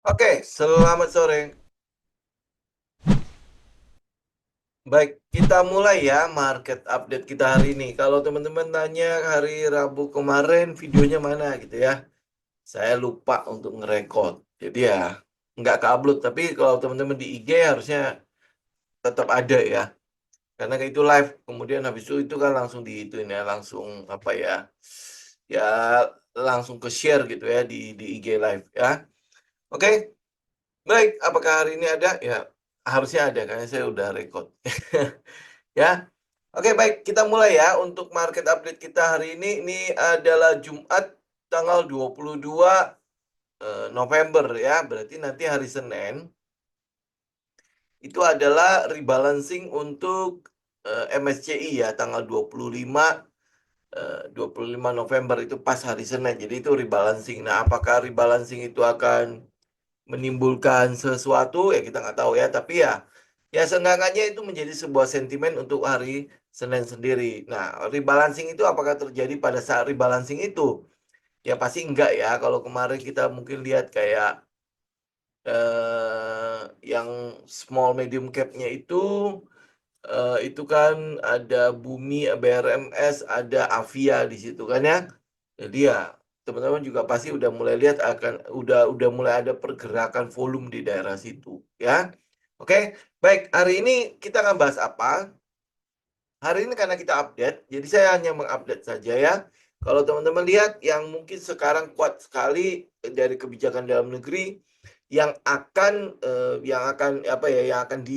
Oke, selamat sore. Baik, kita mulai ya market update kita hari ini. Kalau teman-teman tanya hari Rabu kemarin videonya mana gitu ya. Saya lupa untuk ngerekord. Jadi ya nggak ke-upload. Tapi kalau teman-teman di IG harusnya tetap ada ya. Karena itu live. Kemudian habis itu kan langsung di itu ya. Langsung apa ya. Ya langsung ke share gitu ya di IG live ya. Oke, baik. Apakah hari ini ada? Ya harusnya ada karena saya udah record. Ya, oke baik, kita mulai ya untuk market update kita hari ini. Ini adalah Jumat tanggal 22 November ya. Berarti nanti hari Senin itu adalah rebalancing untuk MSCI ya tanggal 25 November itu pas hari Senin. Jadi itu rebalancing. Nah, apakah rebalancing itu akan menimbulkan sesuatu ya kita nggak tahu ya, tapi ya seenggaknya itu menjadi sebuah sentimen untuk hari Senin sendiri. Nah, rebalancing itu apakah terjadi pada saat rebalancing itu? Ya pasti enggak ya. Kalau kemarin kita mungkin lihat kayak yang small medium cap-nya itu kan ada Bumi, BRMS, ada Avia di situ kan ya. Jadi ya teman-teman juga pasti udah mulai lihat udah mulai ada pergerakan volume di daerah situ ya. Oke, baik. Hari ini kita akan bahas apa? Hari ini karena kita update, jadi saya hanya mengupdate saja ya. Kalau teman-teman lihat yang mungkin sekarang kuat sekali dari kebijakan dalam negeri yang akan apa ya yang akan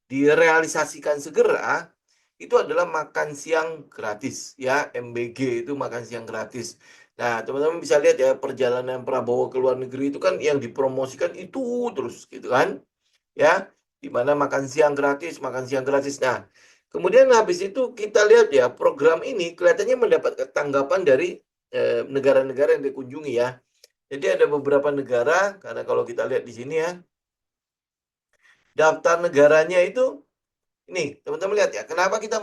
direalisasikan segera itu adalah makan siang gratis ya, MBG itu makan siang gratis. Nah, teman-teman bisa lihat ya perjalanan Prabowo ke luar negeri itu kan yang dipromosikan itu terus gitu kan ya, di mana makan siang gratis, makan siang gratis. Nah, kemudian habis itu kita lihat ya program ini kelihatannya mendapat tanggapan dari negara-negara yang dikunjungi ya. Jadi ada beberapa negara karena kalau kita lihat di sini ya daftar negaranya itu ini teman-teman lihat ya, kenapa kita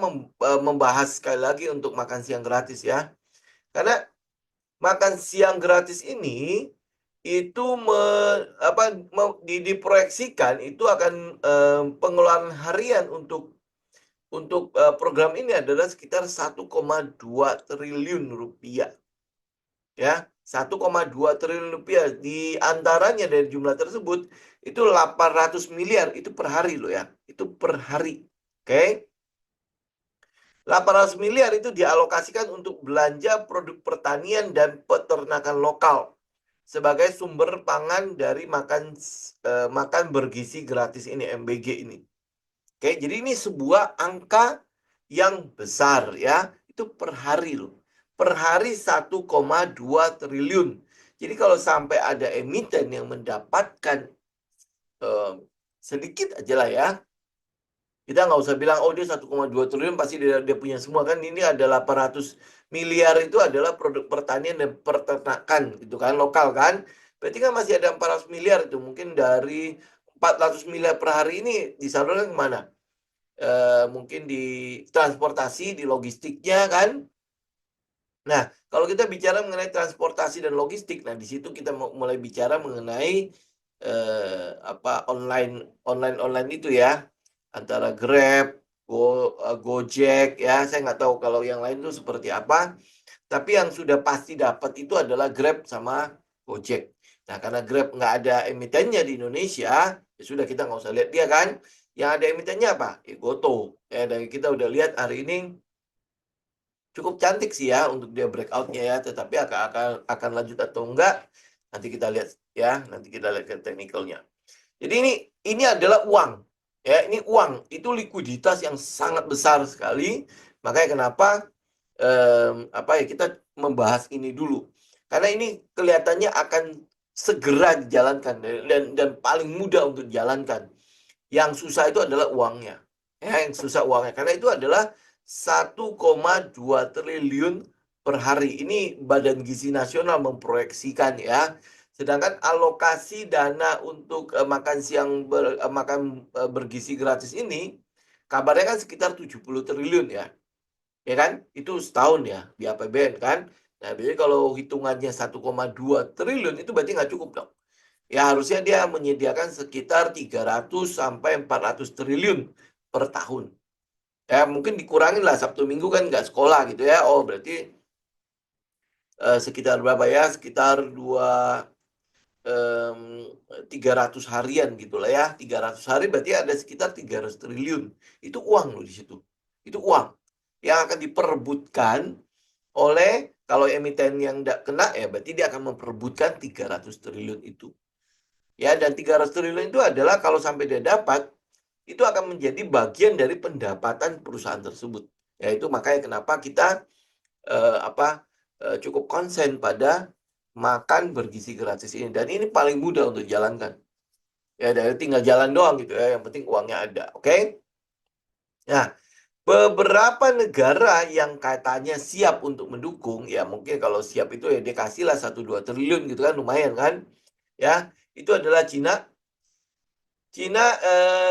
membahas sekali lagi untuk makan siang gratis ya? Karena makan siang gratis ini itu diproyeksikan itu akan pengeluaran harian untuk program ini adalah sekitar 1,2 triliun rupiah ya. 1,2 triliun rupiah di antaranya dari jumlah tersebut itu 800 miliar itu per hari loh ya. Itu per hari. Oke. 800 miliar itu dialokasikan untuk belanja produk pertanian dan peternakan lokal sebagai sumber pangan dari makan bergizi gratis ini MBG ini. Oke, jadi ini sebuah angka yang besar ya. Itu per hari loh. Per hari 1,2 triliun. Jadi kalau sampai ada emiten yang mendapatkan eh, sedikit aja lah ya, kita nggak usah bilang, oh dia 1,2 triliun pasti dia punya semua kan. Ini ada 800 miliar itu adalah produk pertanian dan peternakan gitu kan, lokal kan. Berarti kan masih ada 400 miliar itu. Mungkin dari 400 miliar per hari ini disalurkan kemana? Mungkin di transportasi, di logistiknya kan. Nah, kalau kita bicara mengenai transportasi dan logistik, nah di situ kita mulai bicara mengenai online itu ya, antara Grab, Gojek ya. Saya nggak tahu kalau yang lain itu seperti apa. Tapi yang sudah pasti dapat itu adalah Grab sama Gojek. Nah, karena Grab nggak ada emitennya di Indonesia, ya sudah kita nggak usah lihat dia kan. Yang ada emitennya apa? Ya, Goto. Ya, dan kita udah lihat hari ini cukup cantik sih ya untuk dia breakoutnya ya, tetapi akan lanjut atau enggak nanti kita lihat ya, nanti kita lihat ke teknikalnya. Jadi ini adalah uang ya, ini uang itu likuiditas yang sangat besar sekali. Makanya kenapa apa ya kita membahas ini dulu, karena ini kelihatannya akan segera dijalankan dan paling mudah untuk dijalankan. Yang susah itu adalah uangnya. Ya, yang susah uangnya. Karena itu adalah 1,2 triliun per hari. Ini Badan Gizi Nasional memproyeksikan ya. Sedangkan alokasi dana untuk makan bergizi gratis ini kabarnya kan sekitar 70 triliun ya. Ya kan? Itu setahun ya di APBN kan. Nah, biasanya kalau hitungannya 1,2 triliun itu berarti nggak cukup dong. Ya harusnya dia menyediakan sekitar 300 sampai 400 triliun per tahun. Ya mungkin dikurangin lah, Sabtu Minggu kan nggak sekolah gitu ya. Oh berarti sekitar berapa ya? Sekitar 300 harian gitu lah ya. 300 hari berarti ada sekitar 300 triliun. Itu uang loh di situ. Itu uang yang akan diperebutkan oleh, kalau emiten yang tidak kena ya berarti dia akan memperebutkan 300 triliun itu. Ya, dan 300 triliun itu adalah kalau sampai dia dapat, itu akan menjadi bagian dari pendapatan perusahaan tersebut. Ya, itu makanya kenapa kita cukup konsen pada makan bergizi gratis ini. Dan ini paling mudah untuk dijalankan. Ya, dari tinggal jalan doang gitu ya, yang penting uangnya ada. Oke? Nah, beberapa negara yang katanya siap untuk mendukung, ya mungkin kalau siap itu ya dia kasihlah 1-2 triliun gitu kan, lumayan kan. Ya, itu adalah Cina. Cina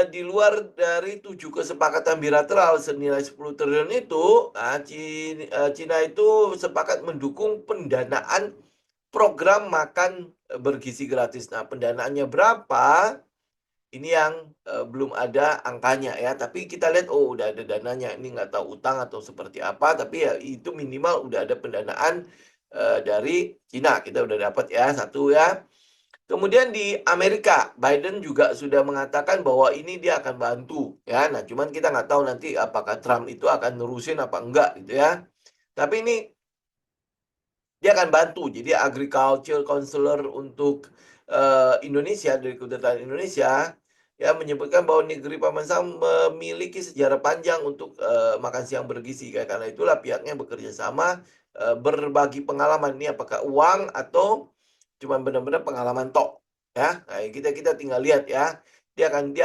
di luar dari 7 kesepakatan bilateral senilai 10 triliun itu, Cina itu sepakat mendukung pendanaan program makan bergizi gratis. Nah, pendanaannya berapa? Ini yang belum ada angkanya ya. Tapi kita lihat, oh udah ada dananya. Ini nggak tahu utang atau seperti apa. Tapi ya itu minimal udah ada pendanaan dari Cina. Kita udah dapat ya satu ya. Kemudian di Amerika, Biden juga sudah mengatakan bahwa ini dia akan bantu ya. Nah, cuman kita nggak tahu nanti apakah Trump itu akan nerusin apa enggak gitu ya. Tapi ini dia akan bantu. Jadi agriculture counselor untuk Indonesia, dari Kedutaan Indonesia ya menyebutkan bahwa negeri Paman Sam memiliki sejarah panjang untuk makan siang bergizi. Karena itulah pihaknya bekerja sama berbagi pengalaman. Ini apakah uang atau cuma benar-benar pengalaman tok ya. Nah, kita tinggal lihat ya. Dia akan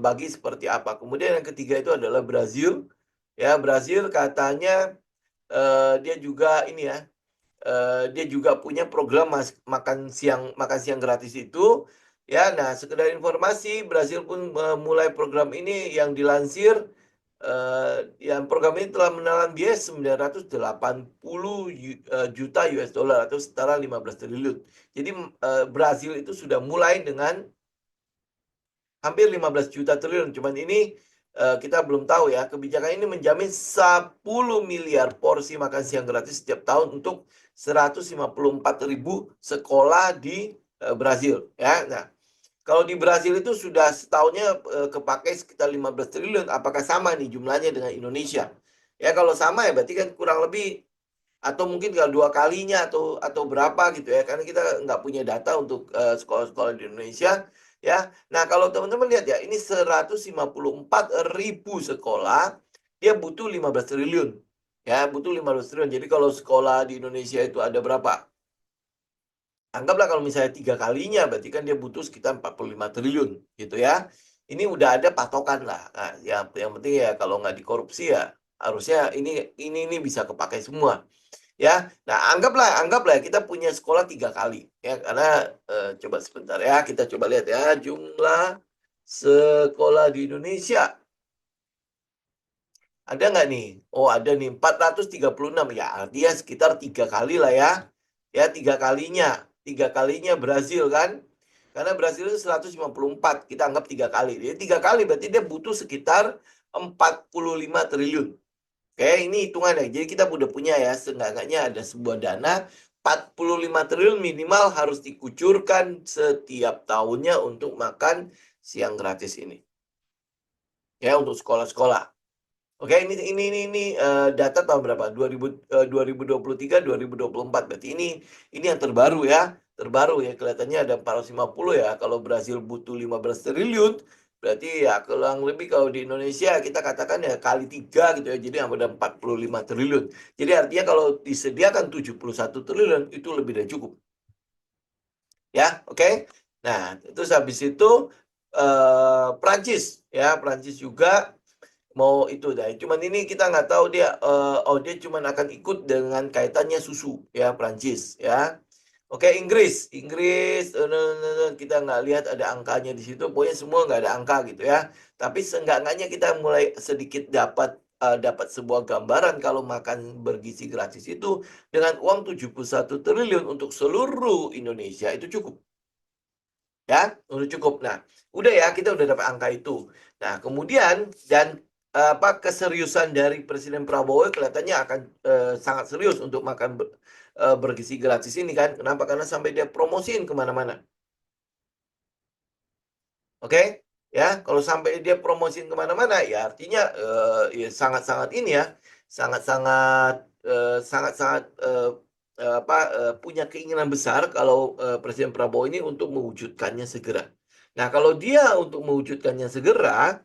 bagi seperti apa. Kemudian yang ketiga itu adalah Brazil. Ya, Brazil katanya dia juga ini ya. Dia juga punya program makan siang gratis itu ya. Nah, sekedar informasi, Brazil pun memulai program ini yang dilansir yang program ini telah menelan biaya 980 juta US dollar atau setara 15 triliun. Jadi Brazil itu sudah mulai dengan hampir 15 juta triliun. Cuman ini kita belum tahu ya. Kebijakan ini menjamin 10 miliar porsi makan siang gratis setiap tahun untuk 154.000 sekolah di Brazil ya. Nah, kalau di Brazil itu sudah setahunnya kepakai sekitar 15 triliun. Apakah sama nih jumlahnya dengan Indonesia? Ya kalau sama ya berarti kan kurang lebih, atau mungkin kalau 2 kalinya atau berapa gitu ya. Karena kita nggak punya data untuk sekolah-sekolah di Indonesia ya. Nah, kalau teman-teman lihat ya, ini 154.000 sekolah, dia butuh 15 triliun. Ya, butuh 15 triliun. Jadi kalau sekolah di Indonesia itu ada berapa? Anggaplah kalau misalnya 3 kalinya, berarti kan dia butuh sekitar 45 triliun gitu ya. Ini udah ada patokan lah. Nah, yang penting ya kalau nggak dikorupsi ya harusnya ini bisa kepakai semua ya. Nah, anggaplah kita punya sekolah 3 kali ya, karena coba sebentar ya, kita coba lihat ya jumlah sekolah di Indonesia. Ada nggak nih? Oh, ada nih 436 ya, artinya sekitar 3 kali lah ya. Ya, 3 kalinya. 3 kalinya Brazil kan? Karena Brazil itu 154, kita anggap 3 kali. Jadi 3 kali berarti dia butuh sekitar 45 triliun. Oke, ini hitungannya. Jadi kita udah punya ya, seenggaknya ada sebuah dana 45 triliun minimal harus dikucurkan setiap tahunnya untuk makan siang gratis ini. Ya, untuk sekolah-sekolah. Oke, ini data tahun berapa? 2023, 2024. Berarti ini yang terbaru ya. Terbaru ya, kelihatannya ada 450 ya. Kalau Brazil butuh 15 triliun, berarti ya kurang lebih kalau di Indonesia kita katakan ya kali 3 gitu ya. Jadi ada 45 triliun. Jadi artinya kalau disediakan 71 triliun itu lebih dari cukup. Ya, oke. Nah, terus habis itu Prancis ya, Prancis juga mau itu dah. Cuman ini kita nggak tahu dia dia cuman akan ikut dengan kaitannya susu ya, Prancis ya. Oke, Inggris kita nggak lihat ada angkanya di situ. Pokoknya semua nggak ada angka gitu ya. Tapi seenggaknya kita mulai sedikit dapat dapat sebuah gambaran kalau makan bergizi gratis itu dengan uang 71 triliun untuk seluruh Indonesia itu cukup. Ya, udah cukup. Nah, udah ya, kita udah dapat angka itu. Nah, kemudian dan keseriusan dari Presiden Prabowo kelihatannya akan sangat serius untuk makan bergizi gratis ini kan. Kenapa? Karena sampai dia promosiin kemana-mana. Oke? Ya, kalau sampai dia promosiin kemana-mana, ya artinya ya sangat-sangat ini ya, sangat-sangat sangat-sangat punya keinginan besar kalau Presiden Prabowo ini untuk mewujudkannya segera. Nah, kalau dia untuk mewujudkannya segera,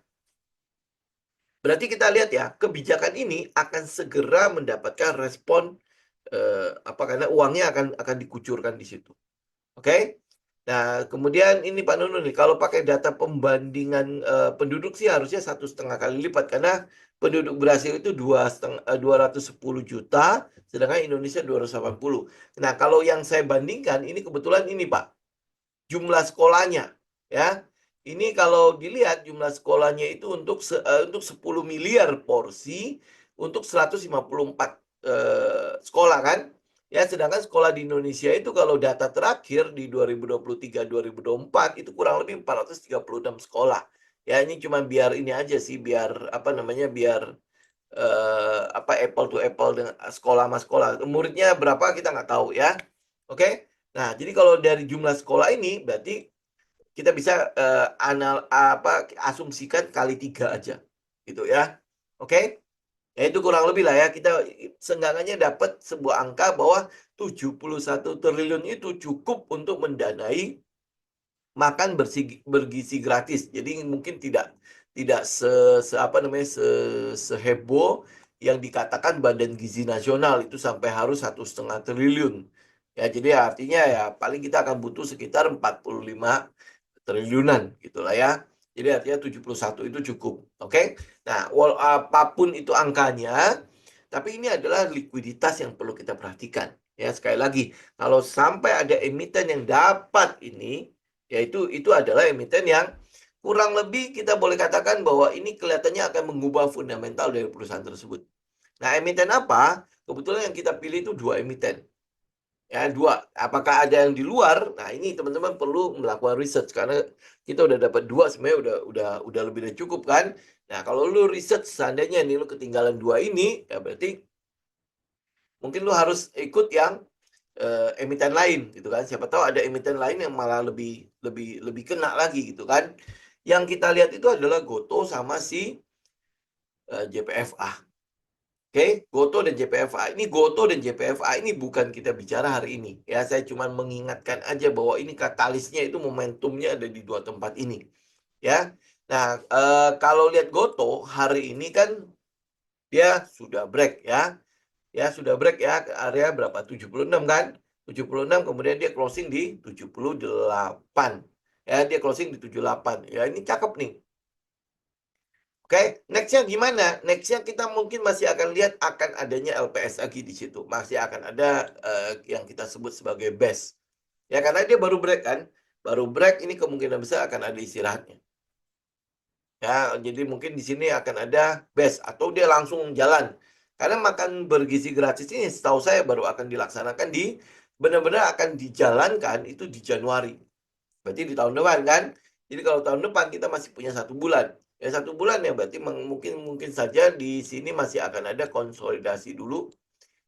berarti kita lihat ya, kebijakan ini akan segera mendapatkan respon karena uangnya akan dikucurkan di situ. Oke? Nah, kemudian ini Pak Nunu nih, kalau pakai data pembandingan penduduk sih harusnya 1,5 kali lipat karena penduduk Brasil itu 210 juta, sedangkan Indonesia 280. Nah, kalau yang saya bandingkan ini kebetulan ini Pak, jumlah sekolahnya ya. Ini kalau dilihat jumlah sekolahnya itu untuk 10 miliar porsi untuk 154 sekolah kan. Ya, sedangkan sekolah di Indonesia itu kalau data terakhir di 2023-2024 itu kurang lebih 436 sekolah. Ya, ini cuma biar ini aja sih, biar biar apple to apple dengan sekolah sama sekolah. Muridnya berapa kita nggak tahu ya. Oke. Nah, jadi kalau dari jumlah sekolah ini berarti kita bisa asumsikan kali 3 aja. Gitu ya. Oke? Ya itu kurang lebih lah ya, kita seenggaknya dapat sebuah angka bahwa 71 triliun itu cukup untuk mendanai makan bergizi gratis. Jadi mungkin tidak seheboh yang dikatakan Badan Gizi Nasional itu sampai harus 1,5 triliun. Ya, jadi artinya ya paling kita akan butuh sekitar 45 triliunan gitulah ya. Jadi artinya 71 itu cukup. Oke. Nah, apapun itu angkanya, tapi ini adalah likuiditas yang perlu kita perhatikan. Ya, sekali lagi, kalau sampai ada emiten yang dapat ini, yaitu itu adalah emiten yang kurang lebih kita boleh katakan bahwa ini kelihatannya akan mengubah fundamental dari perusahaan tersebut. Nah, emiten apa? Kebetulan yang kita pilih itu 2 emiten. Ya, 2. Apakah ada yang di luar? Nah, ini teman-teman perlu melakukan research karena kita udah dapat 2 sebenarnya udah lebih dari cukup kan. Nah, kalau lu research seandainya nih lu ketinggalan 2 ini, ya berarti mungkin lu harus ikut yang emiten lain gitu kan. Siapa tahu ada emiten lain yang malah lebih kena lagi gitu kan. Yang kita lihat itu adalah Goto sama si JPFA. Oke, Goto dan JPFA. Ini Goto dan JPFA ini bukan kita bicara hari ini. Ya, saya cuma mengingatkan aja bahwa ini katalisnya itu momentumnya ada di 2 tempat ini. Ya. Nah, kalau lihat Goto hari ini kan dia sudah break ya. Ya, sudah break ya ke area berapa? 76 kan? 76 kemudian dia closing di 78. Ya, dia closing di 78. Ya, ini cakep nih. Oke, nextnya gimana? Nextnya kita mungkin masih akan lihat akan adanya LPS lagi di situ. Masih akan ada yang kita sebut sebagai base. Ya, karena dia baru break kan. Baru break ini kemungkinan besar akan ada istirahatnya. Ya, jadi mungkin di sini akan ada base atau dia langsung jalan. Karena makan bergizi gratis ini setahu saya baru akan dilaksanakan benar-benar akan dijalankan itu di Januari. Berarti di tahun depan kan. Jadi kalau tahun depan kita masih punya 1 bulan. Ya 1 bulan ya berarti mungkin saja di sini masih akan ada konsolidasi dulu.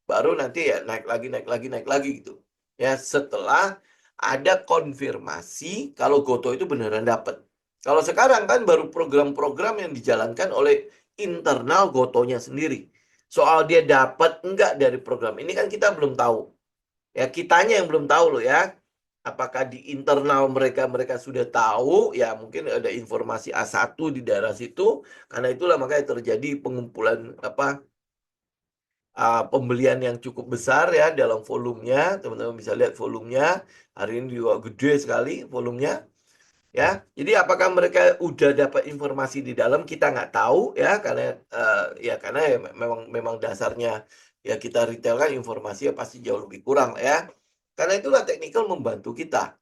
Baru nanti ya naik lagi gitu. Ya setelah ada konfirmasi kalau Goto itu beneran dapat. Kalau sekarang kan baru program-program yang dijalankan oleh internal Gotonya sendiri. Soal dia dapat enggak dari program ini kan kita belum tahu. Ya kitanya yang belum tahu loh ya. Apakah di internal mereka sudah tahu, ya mungkin ada informasi A1 di daerah situ, karena itulah makanya terjadi pengumpulan pembelian yang cukup besar ya dalam volumenya. Teman-teman bisa lihat volumenya, hari ini juga gede sekali volumenya. Ya, jadi apakah mereka udah dapat informasi di dalam kita nggak tahu ya karena memang dasarnya ya kita retail kan informasi pasti jauh lebih kurang ya. Karena itulah teknikal membantu kita.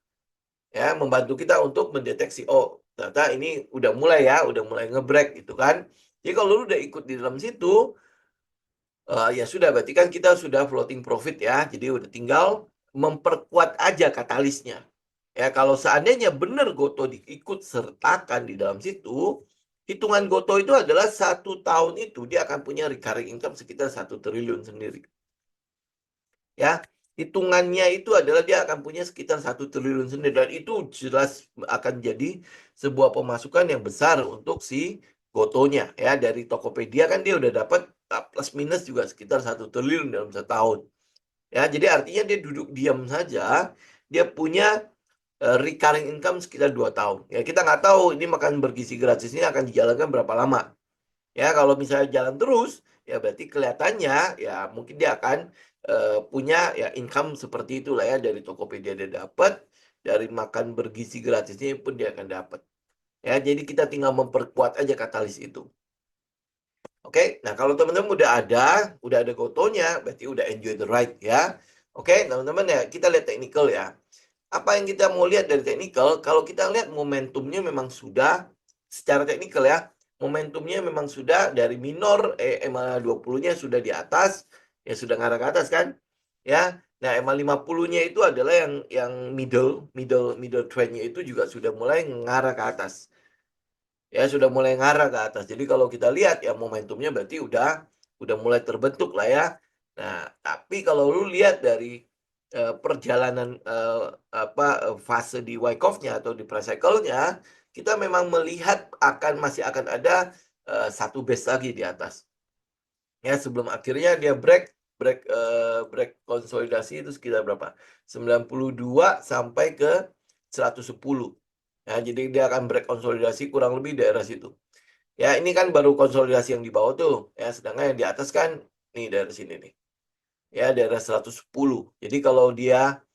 Ya, membantu kita untuk mendeteksi oh, ternyata ini udah mulai ngebreak gitu kan. Jadi kalau lu udah ikut di dalam situ, ya sudah, berarti kan kita sudah floating profit ya. Jadi udah tinggal memperkuat aja katalisnya. Ya, kalau seandainya benar Goto diikut sertakan di dalam situ, hitungan Goto itu adalah 1 tahun itu dia akan punya recurring income sekitar 1 triliun sendiri. Ya, hitungannya itu adalah dia akan punya sekitar 1 triliun sendiri, dan itu jelas akan jadi sebuah pemasukan yang besar untuk si Gotonya. Ya, dari Tokopedia kan dia udah dapat plus minus juga sekitar 1 triliun dalam setahun. Ya, jadi artinya dia duduk diam saja, dia punya recurring income sekitar 2 tahun. Ya, kita nggak tahu ini makan bergizi gratis ini akan dijalankan berapa lama. Ya, kalau misalnya jalan terus, ya berarti kelihatannya ya mungkin dia akan punya ya income seperti itulah ya, dari Tokopedia dia dapat, dari makan bergizi gratisnya pun dia akan dapat. Ya, jadi kita tinggal memperkuat aja katalis itu. Oke, nah kalau teman-teman udah ada Gotonya, berarti udah enjoy the ride ya. Oke, teman-teman ya, kita lihat teknikal ya. Apa yang kita mau lihat dari teknikal, kalau kita lihat momentumnya memang sudah, secara teknikal ya, momentumnya memang sudah dari minor, EMA 20-nya sudah di atas, ya sudah ngarah ke atas kan, ya. Nah, EMA 50-nya itu adalah yang middle trendnya itu juga sudah mulai ngarah ke atas. Ya, sudah mulai ngarah ke atas. Jadi kalau kita lihat ya momentumnya berarti udah mulai terbentuk lah ya. Nah, tapi kalau lu lihat dari perjalanan fase di Wyckoff-nya atau di pre-cycle-nya, kita memang melihat masih akan ada satu base lagi di atas. Ya, sebelum akhirnya dia break konsolidasi itu sekitar berapa? 92 sampai ke 110. Ya, jadi dia akan break konsolidasi kurang lebih daerah situ. Ya, ini kan baru konsolidasi yang di bawah tuh. Ya, sedangkan yang di atas kan nih daerah sini nih. Ya, daerah 110. Jadi kalau dia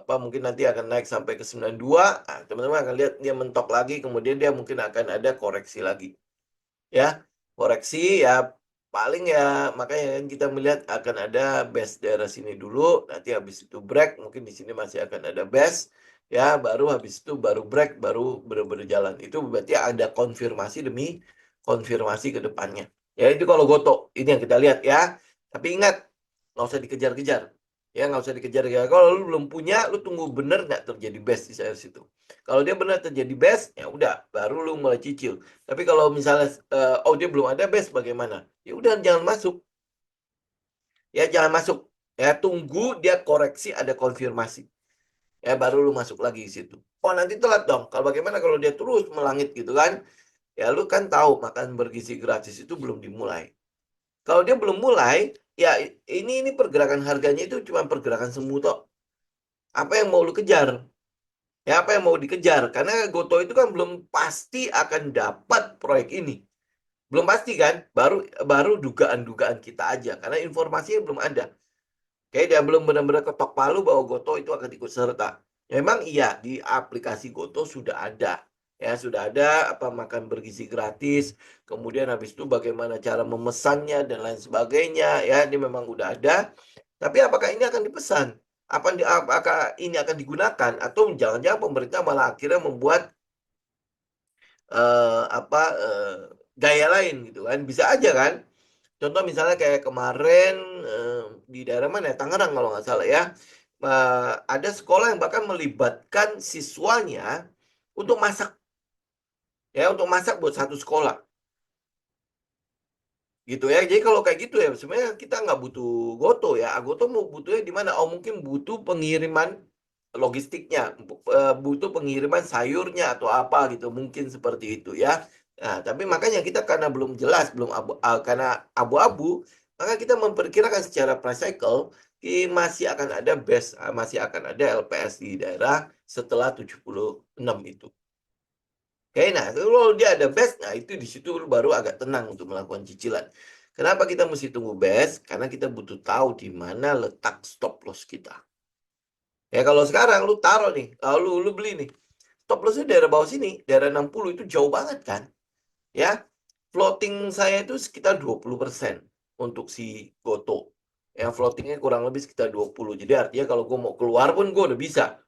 mungkin nanti akan naik sampai ke 92, teman-teman akan lihat dia mentok lagi, kemudian dia mungkin akan ada koreksi lagi. Ya, koreksi ya paling ya, makanya kan kita melihat akan ada base daerah sini dulu, nanti habis itu break, mungkin di sini masih akan ada base, ya baru habis itu baru break, baru benar-benar jalan. Itu berarti ada konfirmasi demi konfirmasi ke depannya. Ya, itu kalau Goto ini yang kita lihat ya. Tapi ingat, nggak usah dikejar-kejar. Ya, nggak usah dikejar-kejar. Kalau lu belum punya, lu tunggu bener nggak terjadi base di saya situ. Kalau dia benar terjadi base, ya udah, baru lu mulai cicil. Tapi kalau misalnya dia belum ada base, bagaimana? Ya udah, jangan masuk. Ya, jangan masuk. Ya, tunggu dia koreksi, ada konfirmasi. Ya, baru lu masuk lagi di situ. Oh, nanti telat dong. Kalau bagaimana kalau dia terus melangit gitu kan? Ya, lu kan tahu makan bergizi gratis itu belum dimulai. Kalau dia belum mulai, ya ini pergerakan harganya itu cuma pergerakan semu tok. Apa yang mau lu kejar? Ya, apa yang mau dikejar? Karena Goto itu kan belum pasti akan dapat proyek ini. Belum pasti kan? Baru dugaan-dugaan kita aja. Karena informasinya belum ada. Kayak dia belum benar-benar ketok palu bahwa Goto itu akan ikut serta. Ya, memang iya, di aplikasi Goto sudah ada. Ya, sudah ada apa makan bergizi gratis. Kemudian habis itu bagaimana cara memesannya dan lain sebagainya. Ya, ini memang udah ada. Tapi apakah ini akan dipesan? Apakah ini akan digunakan? Atau jangan-jangan pemerintah malah akhirnya membuat gaya lain gitu kan? Bisa aja kan? Contoh misalnya kayak kemarin di daerah mana ya? Tangerang kalau nggak salah ya. Ada sekolah yang bahkan melibatkan siswanya untuk masak. Ya, untuk masak buat satu sekolah. Gitu ya. Jadi kalau kayak gitu ya, sebenarnya kita nggak butuh Goto ya. Goto mau butuhnya di mana? Oh, mungkin butuh pengiriman logistiknya, butuh pengiriman sayurnya atau apa gitu. Mungkin seperti itu ya. Nah, tapi makanya kita karena belum jelas, karena abu-abu, maka kita memperkirakan secara price cycle masih akan ada base, masih akan ada LPS di daerah setelah 76 itu. Oke, nah kalau dia ada base, nah itu di situ baru agak tenang untuk melakukan cicilan. Kenapa kita mesti tunggu base? Karena kita butuh tahu di mana letak stop loss kita. Ya, kalau sekarang lu taruh nih, lalu lu beli nih, stop lossnya daerah bawah sini, daerah 60 itu jauh banget kan? Ya, floating saya itu sekitar 20% untuk si Goto. Ya, floatingnya kurang lebih sekitar 20. Jadi artinya kalau gue mau keluar pun gue udah bisa.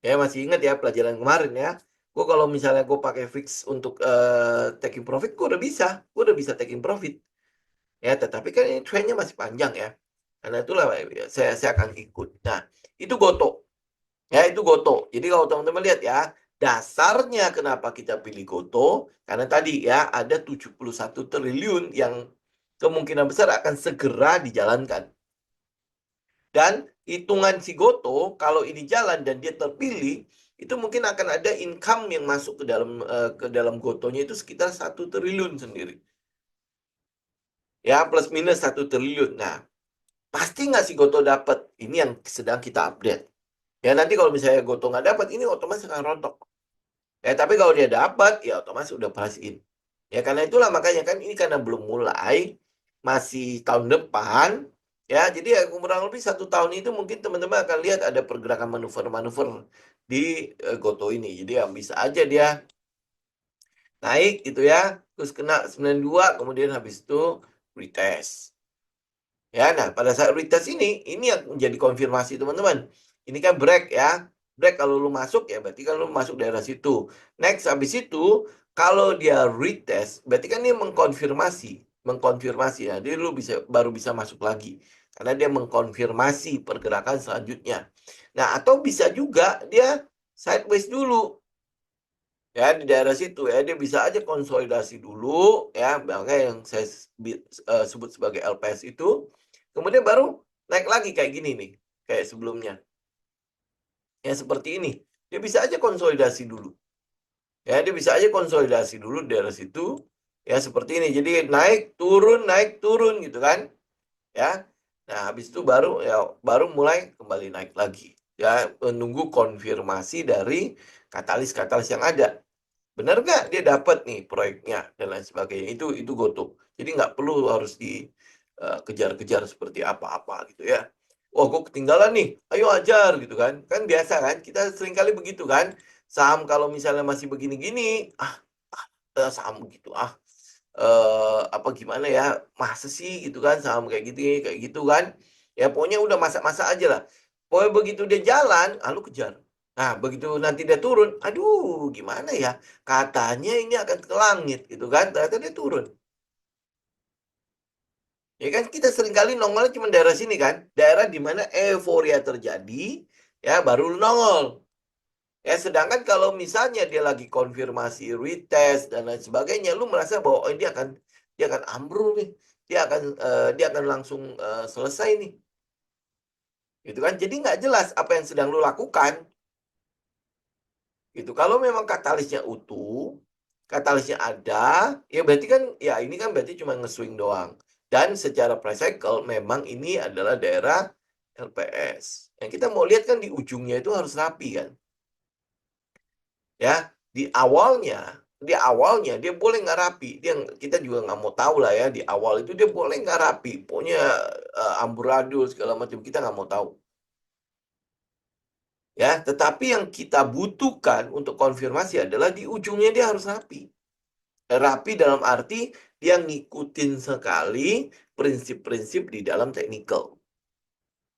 Ya, masih ingat ya pelajaran kemarin ya. Gue kalau misalnya gue pakai fix untuk taking profit, gue udah bisa taking profit. Ya, tetapi kan ini trendnya masih panjang ya. Karena itulah saya akan ikut. Nah, itu Goto. Ya, itu Goto. Jadi kalau teman-teman lihat ya, dasarnya kenapa kita pilih Goto, karena tadi ya ada 71 triliun yang kemungkinan besar akan segera dijalankan. Dan hitungan si Goto, kalau ini jalan dan dia terpilih, itu mungkin akan ada income yang masuk ke dalam Gotonya itu sekitar 1 triliun sendiri. Ya, plus minus 1 triliun. Nah, pasti nggak si Goto dapat? Ini yang sedang kita update. Ya, nanti kalau misalnya Goto nggak dapat, ini otomatis akan rontok. Ya, tapi kalau dia dapat, ya otomatis udah price in. Ya, karena itulah makanya kan ini karena belum mulai, masih tahun depan, ya, jadi ya kurang lebih 1 tahun itu mungkin teman-teman akan lihat ada pergerakan manuver-manuver di Goto ini. Jadi ya bisa aja dia naik gitu ya, terus kena 92, kemudian habis itu retest. Ya, nah pada saat retest ini yang menjadi konfirmasi teman-teman. Ini kan break ya. Break kalau lu masuk ya berarti kan lu masuk daerah situ. Next habis itu kalau dia retest berarti kan dia mengkonfirmasi ya. Dia lu baru bisa masuk lagi. Karena dia mengkonfirmasi pergerakan selanjutnya. Nah, atau bisa juga dia sideways dulu. Ya, di daerah situ ya dia bisa aja konsolidasi dulu ya, makanya yang saya sebut sebagai LPS itu, kemudian baru naik lagi kayak gini nih, kayak sebelumnya ya, seperti ini. Dia bisa aja konsolidasi dulu ya, dia bisa aja konsolidasi dulu di daerah situ ya, seperti ini. Jadi naik turun gitu kan ya. Nah, habis itu baru mulai kembali naik lagi ya, menunggu konfirmasi dari katalis-katalis yang ada. Benar nggak dia dapat nih proyeknya dan lain sebagainya. Itu Goto. Jadi nggak perlu harus dikejar-kejar seperti apa-apa gitu ya. Wah, gue ketinggalan nih, ayo ajar gitu kan. Kan biasa kan, kita seringkali begitu kan. Saham kalau misalnya masih begini-gini, saham gitu, apa gimana ya, masa sih gitu kan, saham kayak gitu kan. Ya pokoknya udah masa-masa aja lah. Pokoknya begitu dia jalan, lu kejar. Nah, begitu nanti dia turun, aduh gimana ya, katanya ini akan ke langit gitu kan, ternyata dia turun. Ya kan kita seringkali nongol cuma daerah sini kan, daerah di mana euforia terjadi, ya baru lu nongol. Ya, sedangkan kalau misalnya dia lagi konfirmasi, retest dan lain sebagainya, lu merasa bahwa oh, dia akan ambruk nih, dia akan langsung selesai nih, gitu kan? Jadi nggak jelas apa yang sedang lu lakukan, gitu. Kalau memang katalisnya utuh, katalisnya ada, ya berarti kan, ya ini kan berarti cuma nge-swing doang. Dan secara price cycle memang ini adalah daerah LPS. Yang kita mau lihat kan di ujungnya itu harus rapi kan. Ya, di awalnya dia boleh nggak rapi, kita juga nggak mau tahu lah ya, di awal itu dia boleh nggak rapi, pokoknya amburadul segala macam, kita nggak mau tahu ya. Tetapi yang kita butuhkan untuk konfirmasi adalah di ujungnya dia harus rapi dalam arti dia ngikutin sekali prinsip-prinsip di dalam technical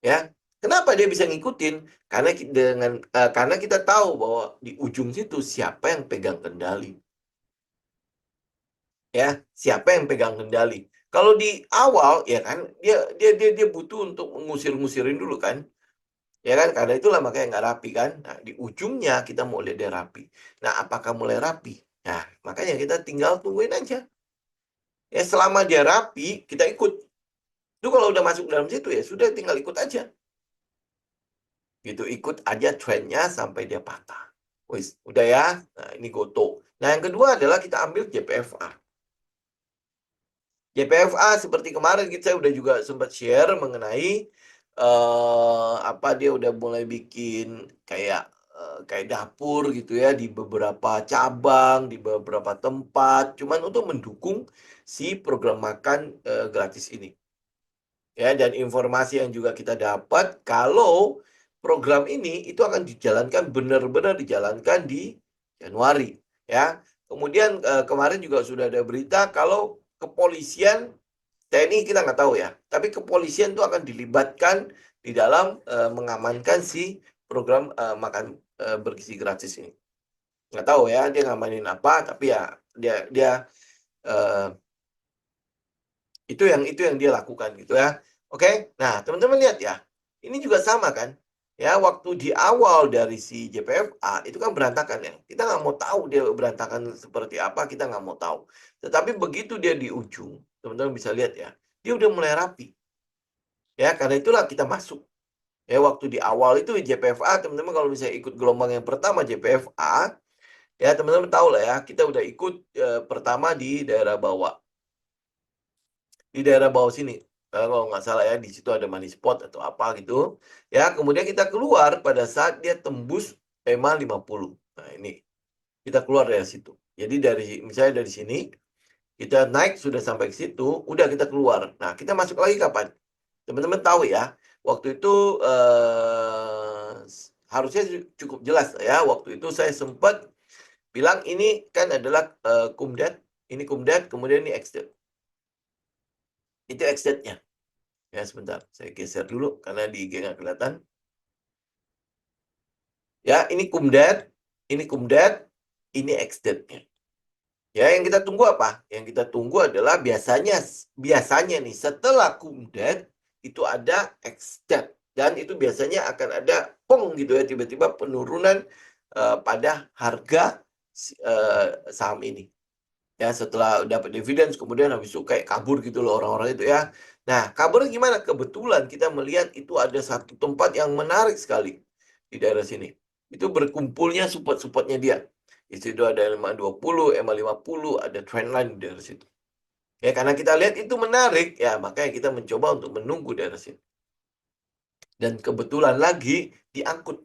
ya. Kenapa dia bisa ngikutin? Karena kita tahu bahwa di ujung situ siapa yang pegang kendali. Ya, siapa yang pegang kendali. Kalau di awal ya kan dia butuh untuk ngusir-ngusirin dulu kan. Ya kan, karena itulah makanya nggak rapi kan. Nah, di ujungnya kita mau lihat dia rapi. Nah, apakah mulai rapi? Nah, makanya kita tinggal tungguin aja. Ya, selama dia rapi, kita ikut. Itu kalau udah masuk dalam situ ya sudah, tinggal ikut aja. Gitu, ikut aja trennya sampai dia patah. Wis, udah ya. Nah, ini Goto. Nah, yang kedua adalah kita ambil JPFA. JPFA seperti kemarin kita udah juga sempat share mengenai apa, dia udah mulai bikin kayak dapur gitu ya di beberapa cabang, di beberapa tempat, cuman untuk mendukung si program makan gratis ini. Ya, dan informasi yang juga kita dapat kalau program ini itu akan dijalankan, benar-benar dijalankan di Januari ya. Kemudian kemarin juga sudah ada berita kalau kepolisian, TNI kita nggak tahu ya, tapi kepolisian itu akan dilibatkan di dalam mengamankan si program makan bergizi gratis ini nggak tahu ya dia ngamanin apa, tapi ya dia dia eh, itu yang dia lakukan gitu ya. Oke, nah teman-teman lihat ya, ini juga sama kan? Ya, waktu di awal dari si JPFA itu kan berantakan ya. Kita nggak mau tahu dia berantakan seperti apa, kita nggak mau tahu. Tetapi begitu dia di ujung, teman-teman bisa lihat ya, dia udah mulai rapi. Ya, karena itulah kita masuk. Ya, waktu di awal itu JPFA, teman-teman kalau misalnya ikut gelombang yang pertama JPFA, ya teman-teman tahu lah ya, kita udah ikut pertama di daerah bawah. Di daerah bawah sini. Kalau nggak salah ya, di situ ada money spot atau apa gitu. Ya, kemudian kita keluar pada saat dia tembus EMA 50. Nah, ini kita keluar dari situ. Jadi misalnya dari sini kita naik sudah sampai ke situ, udah kita keluar. Nah, kita masuk lagi kapan? Teman-teman tahu ya, waktu itu harusnya cukup jelas ya. Waktu itu saya sempat bilang ini kan adalah kumdat, ini kumdat, kemudian ini exit. Itu exitnya. Ya, sebentar. Saya geser dulu karena di IG nggak kelihatan. Ya, ini kumdat, ini exitnya. Ya, yang kita tunggu apa? Yang kita tunggu adalah biasanya nih setelah kumdat itu ada exit dan itu biasanya akan ada pong gitu ya tiba-tiba penurunan pada harga saham ini. Ya, setelah dapat dividen kemudian habis itu kayak kabur gitu loh orang-orang itu ya. Nah, kabarnya gimana? Kebetulan kita melihat itu ada satu tempat yang menarik sekali di daerah sini. Itu berkumpulnya support-supportnya dia. Di situ ada MA20, MA50, ada trendline di daerah situ. Ya, karena kita lihat itu menarik, ya makanya kita mencoba untuk menunggu di daerah sini. Dan kebetulan lagi diangkut.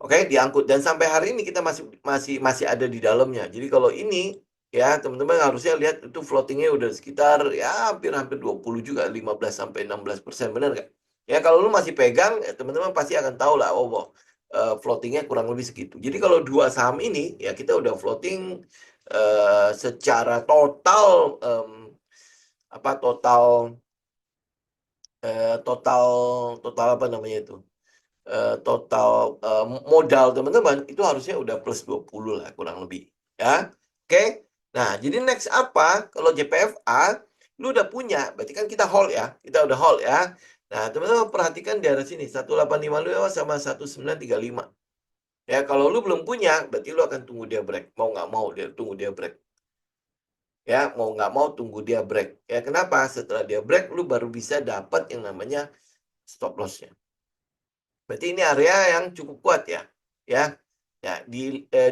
Oke, diangkut dan sampai hari ini kita masih ada di dalamnya. Jadi kalau ini ya teman-teman harusnya lihat itu floatingnya udah sekitar ya hampir 20 juga 15 sampai 16%, benar nggak? Ya kalau lu masih pegang teman-teman pasti akan tahu lah floatingnya kurang lebih segitu. Jadi kalau dua saham ini ya kita udah floating secara total apa total total total apa namanya itu? Total modal teman-teman itu harusnya udah plus 20 lah kurang lebih ya. Oke. Nah, jadi next apa? Kalau JPFA lu udah punya, berarti kan kita hold ya. Kita udah hold ya. Nah, teman-teman perhatikan di arah sini 1855 sama 1935. Ya, kalau lu belum punya, berarti lu akan tunggu dia break. Mau nggak mau dia tunggu dia break. Ya, mau nggak mau tunggu dia break. Ya, kenapa? Setelah dia break, lu baru bisa dapat yang namanya stop loss-nya. Berarti ini area yang cukup kuat ya. Ya. Ya,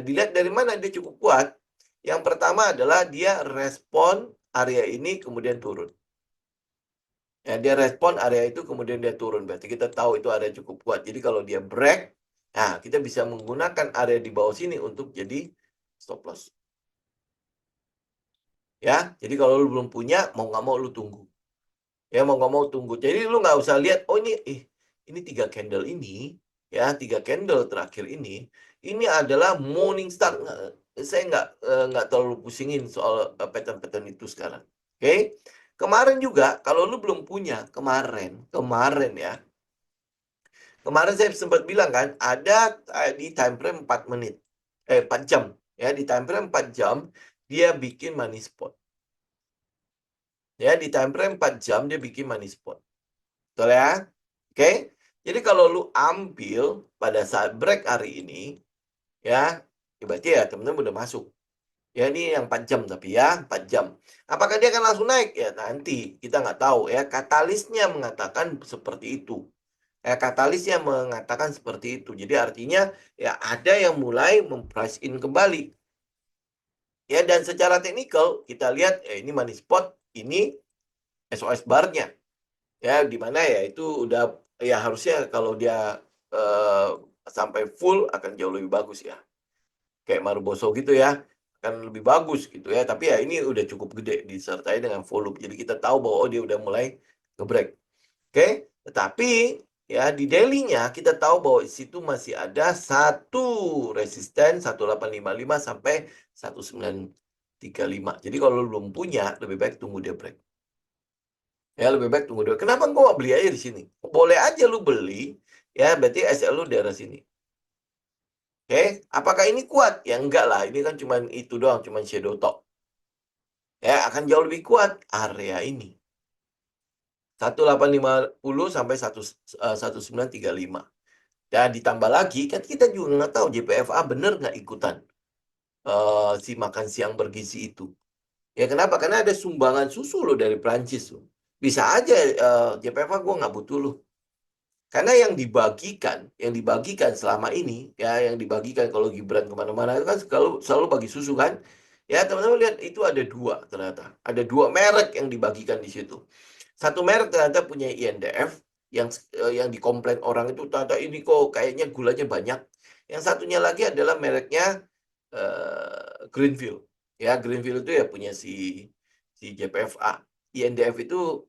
dilihat dari mana dia cukup kuat. Yang pertama adalah dia respon area ini kemudian turun. Ya, dia respon area itu kemudian dia turun. Berarti kita tahu itu area cukup kuat. Jadi kalau dia break, nah kita bisa menggunakan area di bawah sini untuk jadi stop loss. Ya, jadi kalau lu belum punya, mau nggak mau lu tunggu. Ya mau nggak mau tunggu. Jadi lu nggak usah lihat, oh ini 3 candle ini, ya 3 candle terakhir ini adalah morning star. Saya nggak terlalu pusingin soal pattern-pattern itu sekarang. Oke, kemarin juga kalau lu belum punya kemarin ya, kemarin saya sempat bilang kan ada di time frame 4 menit, 4 jam, ya di time frame 4 jam dia bikin money spot. Ya di time frame 4 jam dia bikin money spot. Betul ya? Oke. Jadi kalau lu ambil pada saat break hari ini, ya, berarti ya teman-teman udah masuk. Ya ini yang 4 jam tapi ya, 4 jam. Apakah dia akan langsung naik? Ya nanti kita nggak tahu ya. Katalisnya mengatakan seperti itu. Katalisnya mengatakan seperti itu. Jadi artinya ya ada yang mulai memprice in kembali. Ya dan secara teknikal kita lihat ya ini money spot, ini SOS bar-nya. Ya di mana ya itu udah ya harusnya kalau dia eh, sampai full akan jauh lebih bagus ya kayak Maruboso gitu ya akan lebih bagus gitu ya, tapi ya ini udah cukup gede disertai dengan volume jadi kita tahu bahwa oh dia udah mulai nge-break. Oke, tetapi ya di daily-nya kita tahu bahwa di situ masih ada satu resisten 1855 sampai 1935. Jadi kalau lu belum punya lebih baik tunggu dia break. Ya lebih baik tunggu dulu. Kenapa gua nggak beli aja di sini? Boleh aja lu beli, ya berarti SL lu daerah sini. Oke, apakah ini kuat? Ya enggak lah, ini kan cuman itu doang, cuman shadow top. Ya, akan jauh lebih kuat area ini. 1850 sampai 1935. Dan ditambah lagi, kan kita juga nggak tahu JPFA bener nggak ikutan si makan siang bergizi itu. Ya kenapa? Karena ada sumbangan susu loh dari Prancis loh. Bisa aja JPFA gue nggak butuh loh. Karena yang dibagikan selama ini, ya yang dibagikan kalau Gibran kemana-mana itu kan selalu bagi susu kan. Ya teman-teman lihat itu ada dua ternyata. Ada dua merek yang dibagikan di situ. Satu merek ternyata punya INDF yang dikomplain orang itu ternyata ini kok kayaknya gulanya banyak. Yang satunya lagi adalah mereknya Greenfield. Ya Greenfield itu ya punya si JPFA. INDF itu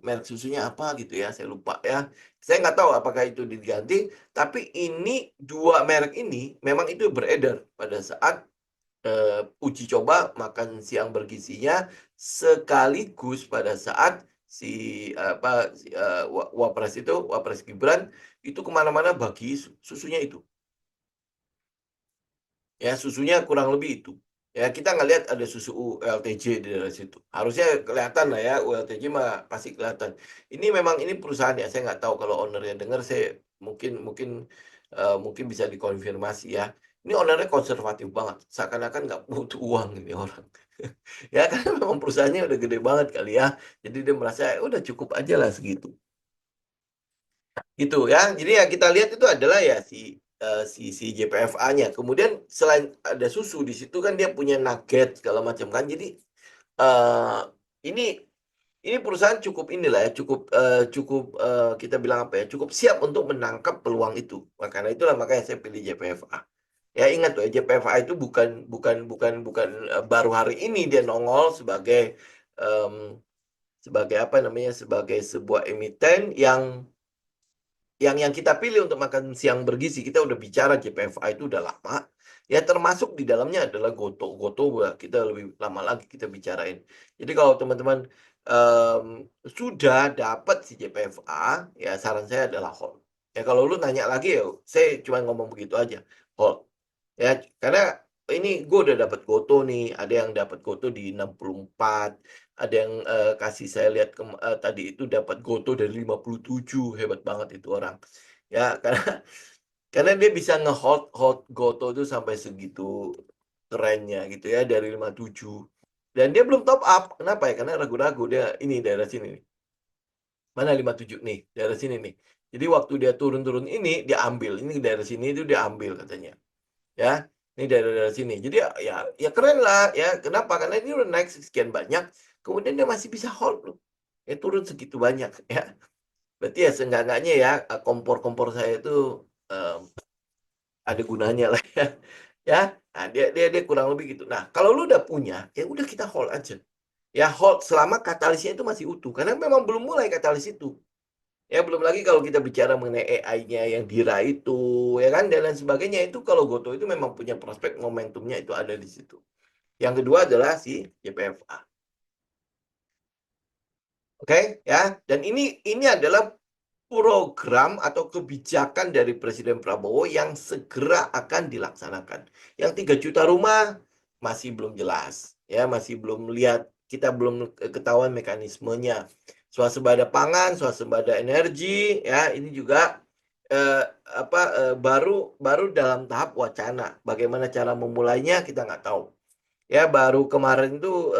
merek susunya apa gitu ya, saya lupa ya. Saya nggak tahu apakah itu diganti, tapi ini dua merek ini memang itu beredar pada saat uji coba makan siang bergizinya sekaligus pada saat Wapres Gibran itu kemana-mana bagi susunya itu. Ya, susunya kurang lebih itu. Ya, kita nggak lihat ada susu ULTJ di dalam situ. Harusnya kelihatan lah ya, ULTJ mah pasti kelihatan. Ini memang ini perusahaan ya, saya nggak tahu kalau ownernya dengar, saya mungkin mungkin mungkin bisa dikonfirmasi ya. Ini ownernya konservatif banget, seakan-akan nggak butuh uang ini orang. Ya, karena memang perusahaannya udah gede banget kali ya. Jadi dia merasa udah cukup aja lah segitu. Gitu ya. Jadi yang kita lihat itu adalah ya si JPFA-nya. Kemudian selain ada susu di situ kan dia punya nugget segala macam kan. Jadi eh ini ini perusahaan cukup inilah ya, cukup kita bilang apa ya, cukup siap untuk menangkap peluang itu. Karena itulah makanya saya pilih JPFA. Ya ingat tuh ya, JPFA itu bukan bukan bukan bukan baru hari ini dia nongol em, sebagai apa namanya, sebagai sebuah emiten yang kita pilih untuk makan siang bergizi. Kita udah bicara JPFA itu udah lama. Ya termasuk di dalamnya adalah Goto. Goto kita lebih lama lagi kita bicarain. Jadi kalau teman-teman sudah dapat si JPFA, ya saran saya adalah hold. Ya kalau lu nanya lagi ya, saya cuma ngomong begitu aja. Hold. Ya, karena ini gue udah dapat Goto nih, ada yang dapat Goto di 64, ada yang kasih saya lihat tadi itu dapat Goto dari 57, hebat banget itu orang. Ya, karena dia bisa nge-hold hold Goto itu sampai segitu kerennya gitu ya dari 57. Dan dia belum top up. Kenapa ya? Karena ragu-ragu dia ini daerah sini nih. Mana 57 nih? Daerah sini nih. Jadi waktu dia turun-turun ini dia ambil. Ini daerah sini itu dia ambil katanya. Ya, ini daerah-daerah sini. Jadi ya keren lah ya. Kenapa? Karena ini udah naik sekian banyak, kemudian dia masih bisa hold loh. Ya turun segitu banyak ya. Berarti ya seenggak-enggaknya ya kompor-kompor saya itu em, ada gunanya lah ya. Ya, nah, dia kurang lebih gitu. Nah, kalau lu udah punya, ya udah kita hold aja. Ya hold selama katalisnya itu masih utuh. Karena memang belum mulai katalis itu. Ya belum lagi kalau kita bicara mengenai AI-nya yang Dira itu, ya kan dan lain sebagainya itu kalau Goto itu memang punya prospek momentumnya itu ada di situ. Yang kedua adalah si JPFA. Oke, ya. Dan ini adalah program atau kebijakan dari Presiden Prabowo yang segera akan dilaksanakan. Yang 3 juta rumah masih belum jelas, ya masih belum lihat, kita belum ketahuan mekanismenya. Swasembada pangan, swasembada energi, ya ini juga baru baru dalam tahap wacana. Bagaimana cara memulainya kita nggak tahu. Ya baru kemarin tuh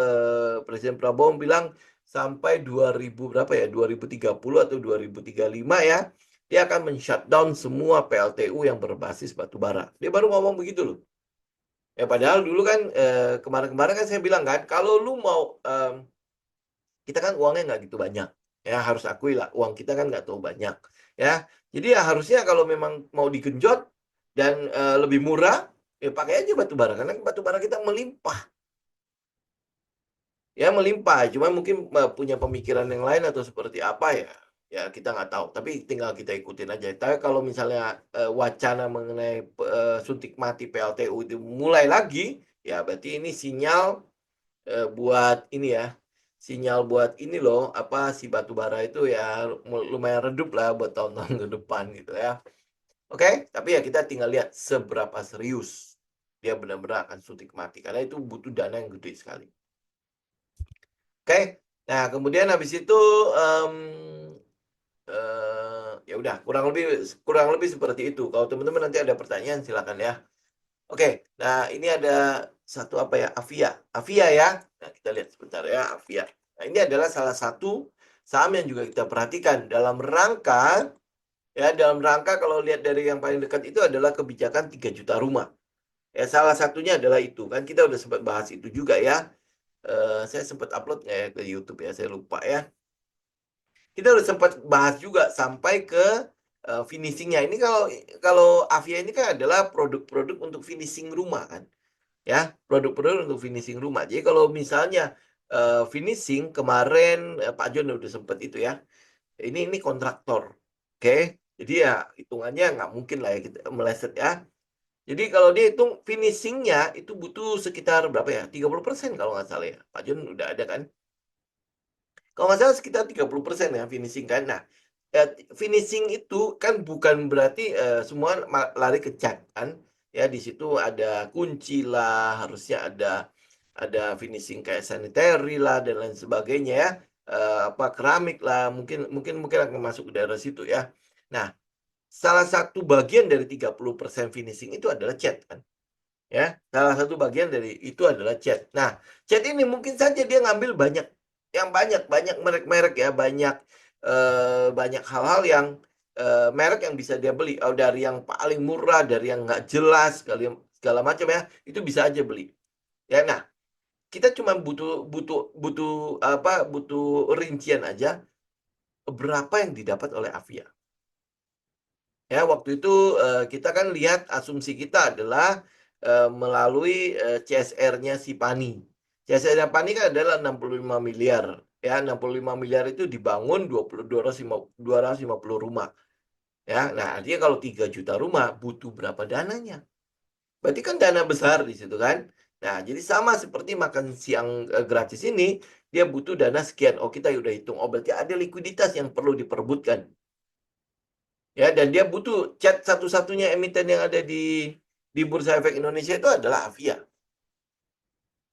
Presiden Prabowo bilang sampai 2000 berapa ya 2030 atau 2035 ya dia akan men-shutdown semua PLTU yang berbasis batu bara. Dia baru ngomong begitu loh. Ya padahal dulu kan kemarin-kemarin kan saya bilang kan kalau lu mau kita kan uangnya nggak gitu banyak. Ya harus akui lah uang kita kan nggak terlalu banyak. Ya jadi ya harusnya kalau memang mau digenjot dan lebih murah ya pakai aja batu bara karena batu bara kita melimpah. Ya melimpah, cuma mungkin punya pemikiran yang lain atau seperti apa ya, ya kita nggak tahu. Tapi tinggal kita ikutin aja. Tapi kalau misalnya wacana mengenai suntik mati PLTU itu mulai lagi, ya berarti ini sinyal buat ini ya, sinyal buat ini loh, apa si batu bara itu ya lumayan redup lah buat tahun-tahun ke depan gitu ya. Oke, tapi ya kita tinggal lihat seberapa serius dia benar-benar akan suntik mati, karena itu butuh dana yang gede sekali. Oke, nah kemudian habis itu, ya udah kurang lebih seperti itu. Kalau teman-teman nanti ada pertanyaan silakan ya. Oke, nah ini ada satu apa ya, Avia. Avia ya. Nah, kita lihat sebentar ya, Avia. Nah, ini adalah salah satu saham yang juga kita perhatikan dalam rangka kalau lihat dari yang paling dekat itu adalah kebijakan 3 juta rumah. Ya, salah satunya adalah itu. Kan kita udah sempat bahas itu juga ya. Saya sempat upload nggak ya ke YouTube ya, saya lupa ya. Kita udah sempat bahas juga sampai ke finishingnya. Ini kalau kalau Avia ini kan adalah produk-produk untuk finishing rumah kan, ya produk-produk untuk finishing rumah. Jadi kalau misalnya finishing kemarin Pak Jon udah sempat itu ya. Ini kontraktor, oke? Jadi ya hitungannya nggak mungkin lah ya kita meleset ya. Jadi kalau dia hitung finishingnya itu butuh sekitar berapa ya? 30% kalau nggak salah ya. Pak Jon udah ada kan? Kalau nggak salah sekitar 30% ya finishing kan. Nah, finishing itu kan bukan berarti semua lari ke cat kan. Ya di situ ada kunci lah, harusnya ada finishing kayak sanitary lah dan lain sebagainya ya. Apa keramik lah, mungkin akan masuk ke daerah situ ya. Nah, salah satu bagian dari 30% finishing itu adalah cat kan. Ya, salah satu bagian dari itu adalah cat. Nah, cat ini mungkin saja dia ngambil banyak merek-merek ya, banyak hal-hal yang merek yang bisa dia beli. Dari yang paling murah, dari yang nggak jelas, segala macam ya, itu bisa aja beli. Ya, nah, kita cuma butuh butuh butuh apa? Butuh rincian aja berapa yang didapat oleh Avia. Ya, waktu itu kita kan lihat asumsi kita adalah melalui CSR-nya si Pani. CSR-nya Pani kan adalah 65 miliar. Ya, 65 miliar itu dibangun 250 rumah. Ya, nah artinya kalau 3 juta rumah butuh berapa dananya? Berarti kan dana besar di situ kan? Nah, jadi sama seperti makan siang gratis ini, dia butuh dana sekian. Oh, kita udah hitung. Oh, berarti ada likuiditas yang perlu diperbutkan. Ya, dan dia butuh cat satu-satunya emiten yang ada di Bursa Efek Indonesia itu adalah Avia.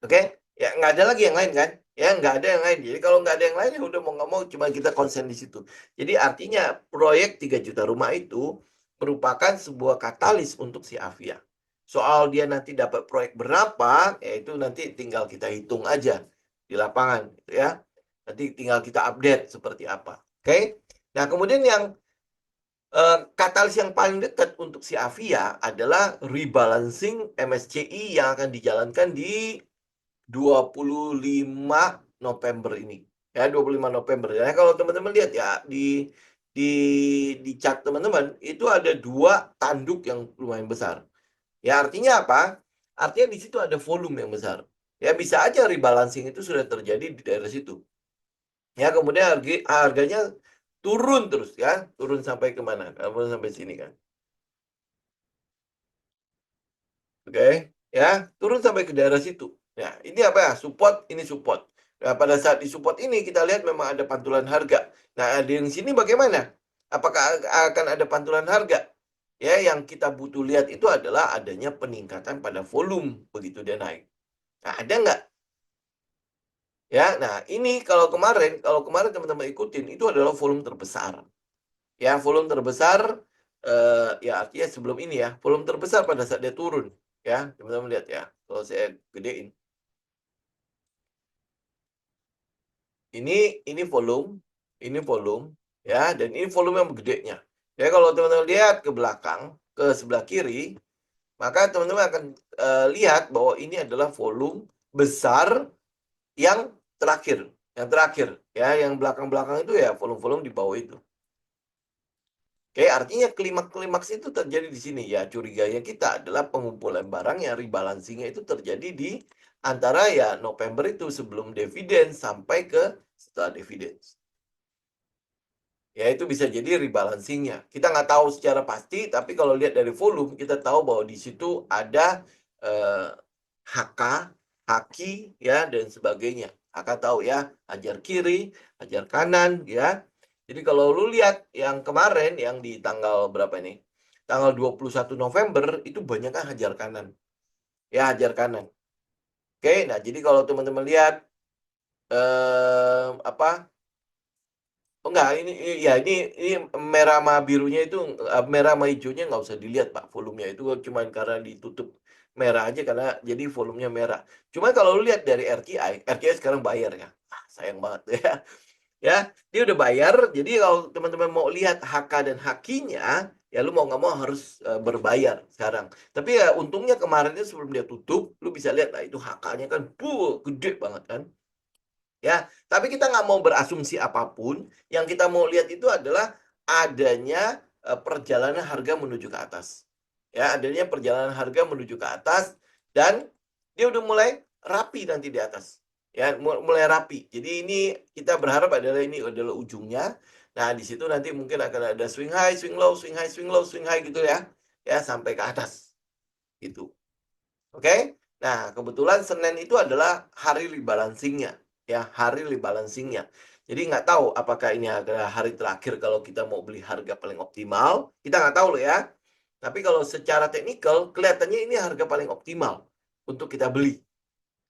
Oke? Ya, nggak ada lagi yang lain kan? Ya, nggak ada yang lain. Jadi kalau nggak ada yang lain, ya udah mau nggak mau cuma kita konsen di situ. Jadi artinya proyek 3 juta rumah itu merupakan sebuah katalis untuk si Avia. Soal dia nanti dapat proyek berapa, ya itu nanti tinggal kita hitung aja di lapangan, gitu ya. Nanti tinggal kita update seperti apa. Oke? Nah, kemudian yang katalis yang paling dekat untuk si Avia adalah rebalancing MSCI yang akan dijalankan di 25 November ini. Ya, 25 November. Ya, kalau teman-teman lihat ya di di chart teman-teman itu ada dua tanduk yang lumayan besar. Ya, artinya apa? Artinya di situ ada volume yang besar. Ya, bisa aja rebalancing itu sudah terjadi di daerah situ. Ya, kemudian harganya turun terus ya, turun sampai kemana? Turun sampai sini kan. Oke, ya, turun sampai ke daerah situ. Ya, ini apa ya? Support, ini support. Nah, pada saat di support ini kita lihat memang ada pantulan harga. Nah, di sini bagaimana? Apakah akan ada pantulan harga? Ya, yang kita butuh lihat itu adalah adanya peningkatan pada volume begitu dia naik. Nah, ada nggak? Ya, nah ini kalau kemarin teman-teman ikutin itu adalah volume terbesar. Ya, volume terbesar ya artinya sebelum ini ya, volume terbesar pada saat dia turun. Ya, teman-teman lihat ya. Kalau saya gedein. Ini volume ya, dan ini volume yang gedenya. Ya, kalau teman-teman lihat ke belakang, ke sebelah kiri, maka teman-teman akan lihat bahwa ini adalah volume besar yang terakhir. Yang terakhir, ya, yang belakang-belakang itu ya volume-volume di bawah itu. Oke, artinya klimaks-klimaks itu terjadi di sini. Ya, curiganya kita adalah pengumpulan barang yang rebalancing-nya itu terjadi di antara ya November itu sebelum dividen sampai ke setelah dividen. Ya, itu bisa jadi rebalancing-nya. Kita nggak tahu secara pasti, tapi kalau lihat dari volume, kita tahu bahwa di situ ada HK, haki, ya, dan sebagainya. HK tahu ya, hajar kiri, hajar kanan, ya. Jadi kalau lu lihat yang kemarin, yang di tanggal berapa ini? tanggal 21 November itu banyak kan hajar kanan. Ya, hajar kanan. Oke, nah jadi kalau teman-teman lihat apa? Oh enggak, ini merah sama birunya itu merah sama hijaunya nggak usah dilihat Pak volumenya itu cuma karena ditutup merah aja karena jadi volumenya merah. Cuma kalau lu lihat dari RTI sekarang bayar ya. Sayang banget ya. Ya, dia udah bayar. Jadi kalau teman-teman mau lihat HK dan HQ-nya, ya lu mau nggak mau harus berbayar sekarang. Tapi ya untungnya kemarin itu sebelum dia tutup, lu bisa lihat lah itu HK-nya kan, gede banget kan. Ya, tapi kita nggak mau berasumsi apapun. Yang kita mau lihat itu adalah adanya perjalanan harga menuju ke atas. Ya, adanya perjalanan harga menuju ke atas dan dia udah mulai rapi nanti di atas. Ya, mulai rapi. Jadi ini kita berharap adalah ini adalah ujungnya. Nah, di situ nanti mungkin akan ada swing high, swing low, swing high, swing low, swing high gitu ya. Ya, sampai ke atas. Gitu. Oke? Nah, kebetulan Senin itu adalah hari rebalancing-nya. Ya, hari rebalancing-nya. Jadi nggak tahu apakah ini adalah hari terakhir kalau kita mau beli harga paling optimal. Kita nggak tahu loh ya. Tapi kalau secara teknikal, kelihatannya ini harga paling optimal untuk kita beli.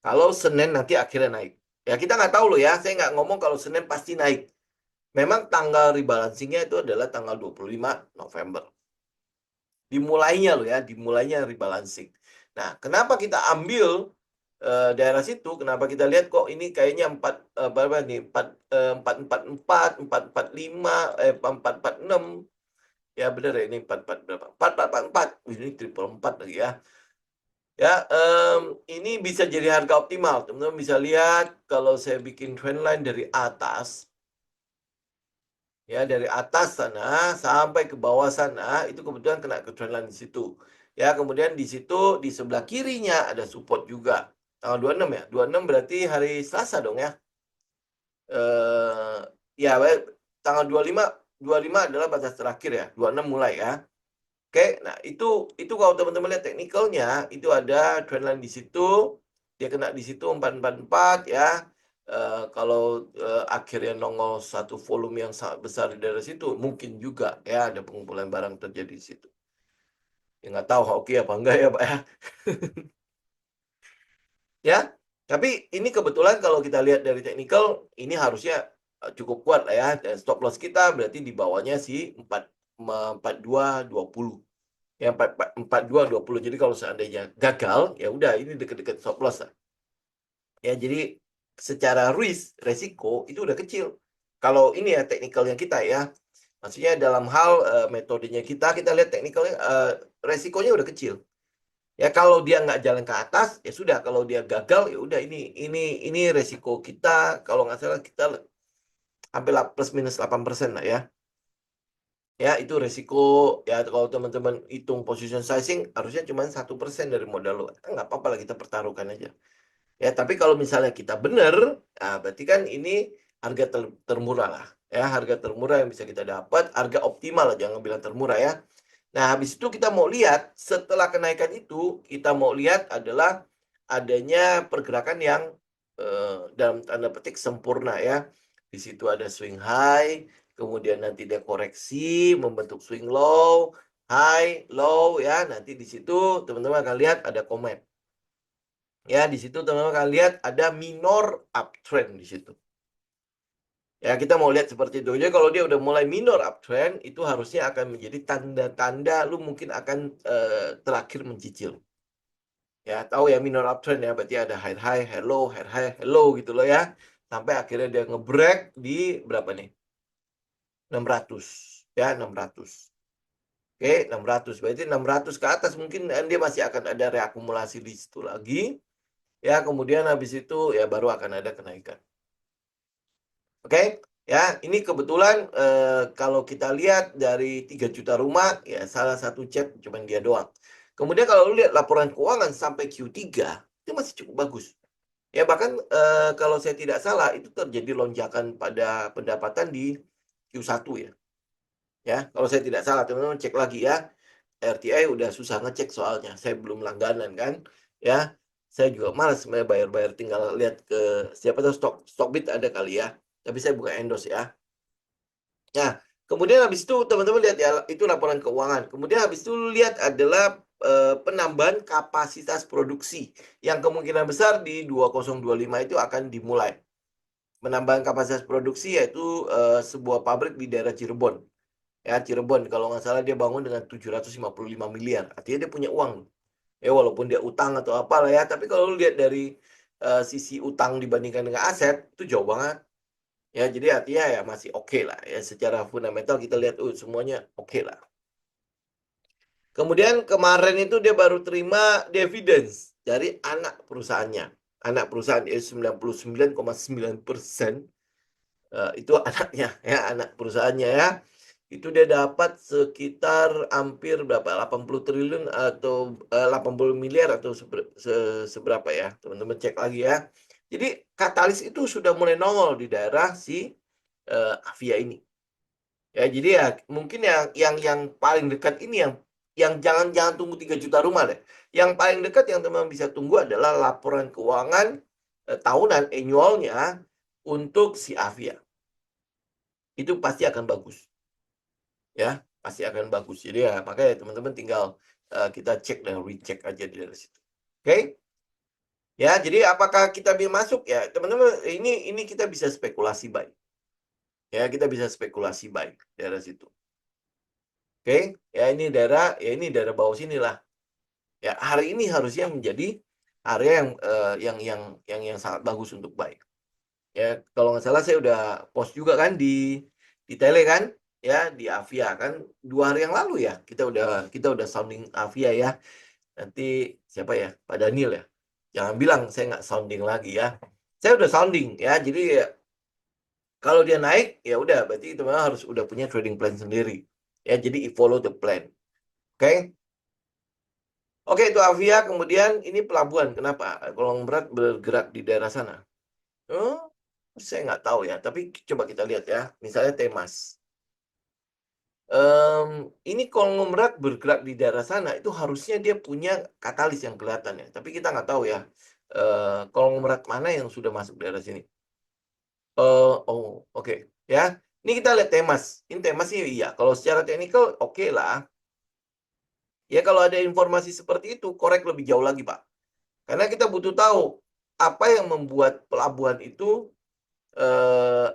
Kalau Senin nanti akhirnya naik. Ya, kita nggak tahu loh ya. Saya nggak ngomong kalau Senin pasti naik. Memang tanggal rebalancing-nya itu adalah tanggal 25 November. Dimulainya loh ya, dimulainya rebalancing. Nah, kenapa kita ambil daerah situ? Kenapa kita lihat kok ini kayaknya 445, 446, ya benar ya ini 44 berapa? 4444. Ini triple 4 lagi ya. Ya, ini bisa jadi harga optimal. Teman-teman bisa lihat kalau saya bikin trendline dari atas, ya dari atas sana sampai ke bawah sana itu kebetulan kena ke trendline di situ. Ya, kemudian di situ di sebelah kirinya ada support juga. Tanggal 26 ya. 26 berarti hari Selasa dong ya. Ya, tanggal 25 adalah batas terakhir ya. 26 mulai ya. Oke, nah itu kalau teman-teman lihat teknikalnya itu ada trendline di situ. Dia kena di situ 444 ya. Kalau akhirnya nongol satu volume yang sangat besar di daerah situ, mungkin juga ya ada pengumpulan barang terjadi di situ. Ya nggak tahu hoki apa enggak ya Pak ya. Ya, tapi ini kebetulan kalau kita lihat dari teknikal, ini harusnya cukup kuat lah ya. Dan stop loss kita berarti di bawahnya si 4220. Ya 4220. Jadi kalau seandainya gagal, ya udah ini deket-deket stop loss lah. Ya, jadi secara resiko itu udah kecil. Kalau ini ya teknikalnya kita ya. Maksudnya dalam hal metodenya kita lihat teknikalnya resikonya udah kecil. Ya kalau dia nggak jalan ke atas ya sudah, kalau dia gagal ya udah ini resiko kita kalau nggak salah kita hampir plus minus 8% lah ya. Ya itu resiko ya kalau teman-teman hitung position sizing harusnya cuma 1% dari modal lo. Nggak apa-apa lah kita pertaruhkan aja. Ya, tapi kalau misalnya kita benar, nah berarti kan ini harga termurah lah. Ya, harga termurah yang bisa kita dapat, harga optimal lah, jangan bilang termurah ya. Nah, habis itu kita mau lihat, setelah kenaikan itu, kita mau lihat adalah adanya pergerakan yang dalam tanda petik sempurna ya. Di situ ada swing high, kemudian nanti dia koreksi, membentuk swing low, high, low ya. Nanti di situ teman-teman akan lihat ada komen. Ya, di situ teman-teman akan lihat ada minor uptrend di situ. Ya, kita mau lihat seperti itu. Jadi kalau dia udah mulai minor uptrend, itu harusnya akan menjadi tanda-tanda lu mungkin akan terakhir mencicil. Ya, tahu ya minor uptrend ya, berarti ada high high, hello, high high, hello gitu loh ya. Sampai akhirnya dia nge-break di berapa nih? 600. Ya, 600. Oke, 600. Berarti 600 ke atas mungkin dia masih akan ada reakumulasi di situ lagi. Ya, kemudian habis itu ya baru akan ada kenaikan. Oke, ya ini kebetulan kalau kita lihat dari 3 juta rumah, ya salah satu chat cuma dia doang. Kemudian kalau lu lihat laporan keuangan sampai Q3, itu masih cukup bagus. Ya bahkan kalau saya tidak salah itu terjadi lonjakan pada pendapatan di Q1 ya. Ya, kalau saya tidak salah teman-teman cek lagi ya. RTI udah susah ngecek soalnya. Saya belum langganan kan. Ya, saya juga malas sebenarnya bayar-bayar, tinggal lihat ke siapa tahu Stockbit ada kali ya. Tapi saya bukan endorse ya. Nah, Kemudian habis itu teman-teman lihat ya, itu laporan keuangan. Kemudian habis itu lihat adalah penambahan kapasitas produksi yang kemungkinan besar di 2025 itu akan dimulai. Penambahan kapasitas produksi yaitu sebuah pabrik di daerah Cirebon. Ya, Cirebon kalau nggak salah dia bangun dengan 755 miliar. Artinya dia punya uang. Ya, walaupun dia utang atau apalah ya, tapi kalau lu lihat dari sisi utang dibandingkan dengan aset itu jauh banget. Ya, jadi artinya ya masih oke lah ya, secara fundamental kita lihat semuanya oke lah. Kemudian kemarin itu dia baru terima dividends dari anak perusahaannya. Anak perusahaan itu 99,9% itu anaknya ya, anak perusahaannya ya. Itu dia dapat sekitar hampir berapa? 80 triliun atau 80 miliar atau seberapa ya. Teman-teman cek lagi ya. Jadi katalis itu sudah mulai nongol di daerah si Avia ini. Ya, jadi ya mungkin yang paling dekat ini yang jangan tunggu 3 juta rumah deh. Yang paling dekat yang teman bisa tunggu adalah laporan keuangan tahunan annualnya untuk si Avia. Itu pasti akan bagus. Ya, pasti akan bagus. Jadi ya makanya teman-teman tinggal kita cek dan recheck aja dari situ. Oke? Ya, jadi apakah kita bisa masuk ya, teman-teman, ini kita bisa spekulasi baik. Ya, kita bisa spekulasi baik dari situ. Oke, ya ini daerah bawah sini lah. Ya, hari ini harusnya menjadi area yang sangat bagus untuk buy. Ya, kalau nggak salah saya udah post juga kan di tele kan, ya di Avia kan 2 hari yang lalu ya. Kita udah sounding Avia ya. Nanti siapa ya? Pak Daniel ya. Jangan bilang saya nggak sounding lagi ya. Saya udah sounding ya. Jadi ya, kalau dia naik ya udah berarti teman-teman harus udah punya trading plan sendiri. Ya, jadi follow the plan. Oke? Oke, itu Avia. Kemudian ini pelabuhan. Kenapa? Konglomerat bergerak di daerah sana. Oh, saya nggak tahu ya. Tapi coba kita lihat ya. Misalnya Temas. Ini konglomerat bergerak di daerah sana. Itu harusnya dia punya katalis yang kelihatan ya. Tapi kita nggak tahu ya. Konglomerat mana yang sudah masuk daerah sini. Oke. Ya. Ini kita lihat Temas. Ini Temas sih iya. Kalau secara teknikal oke lah. Ya kalau ada informasi seperti itu, korek lebih jauh lagi, Pak. Karena kita butuh tahu apa yang membuat pelabuhan itu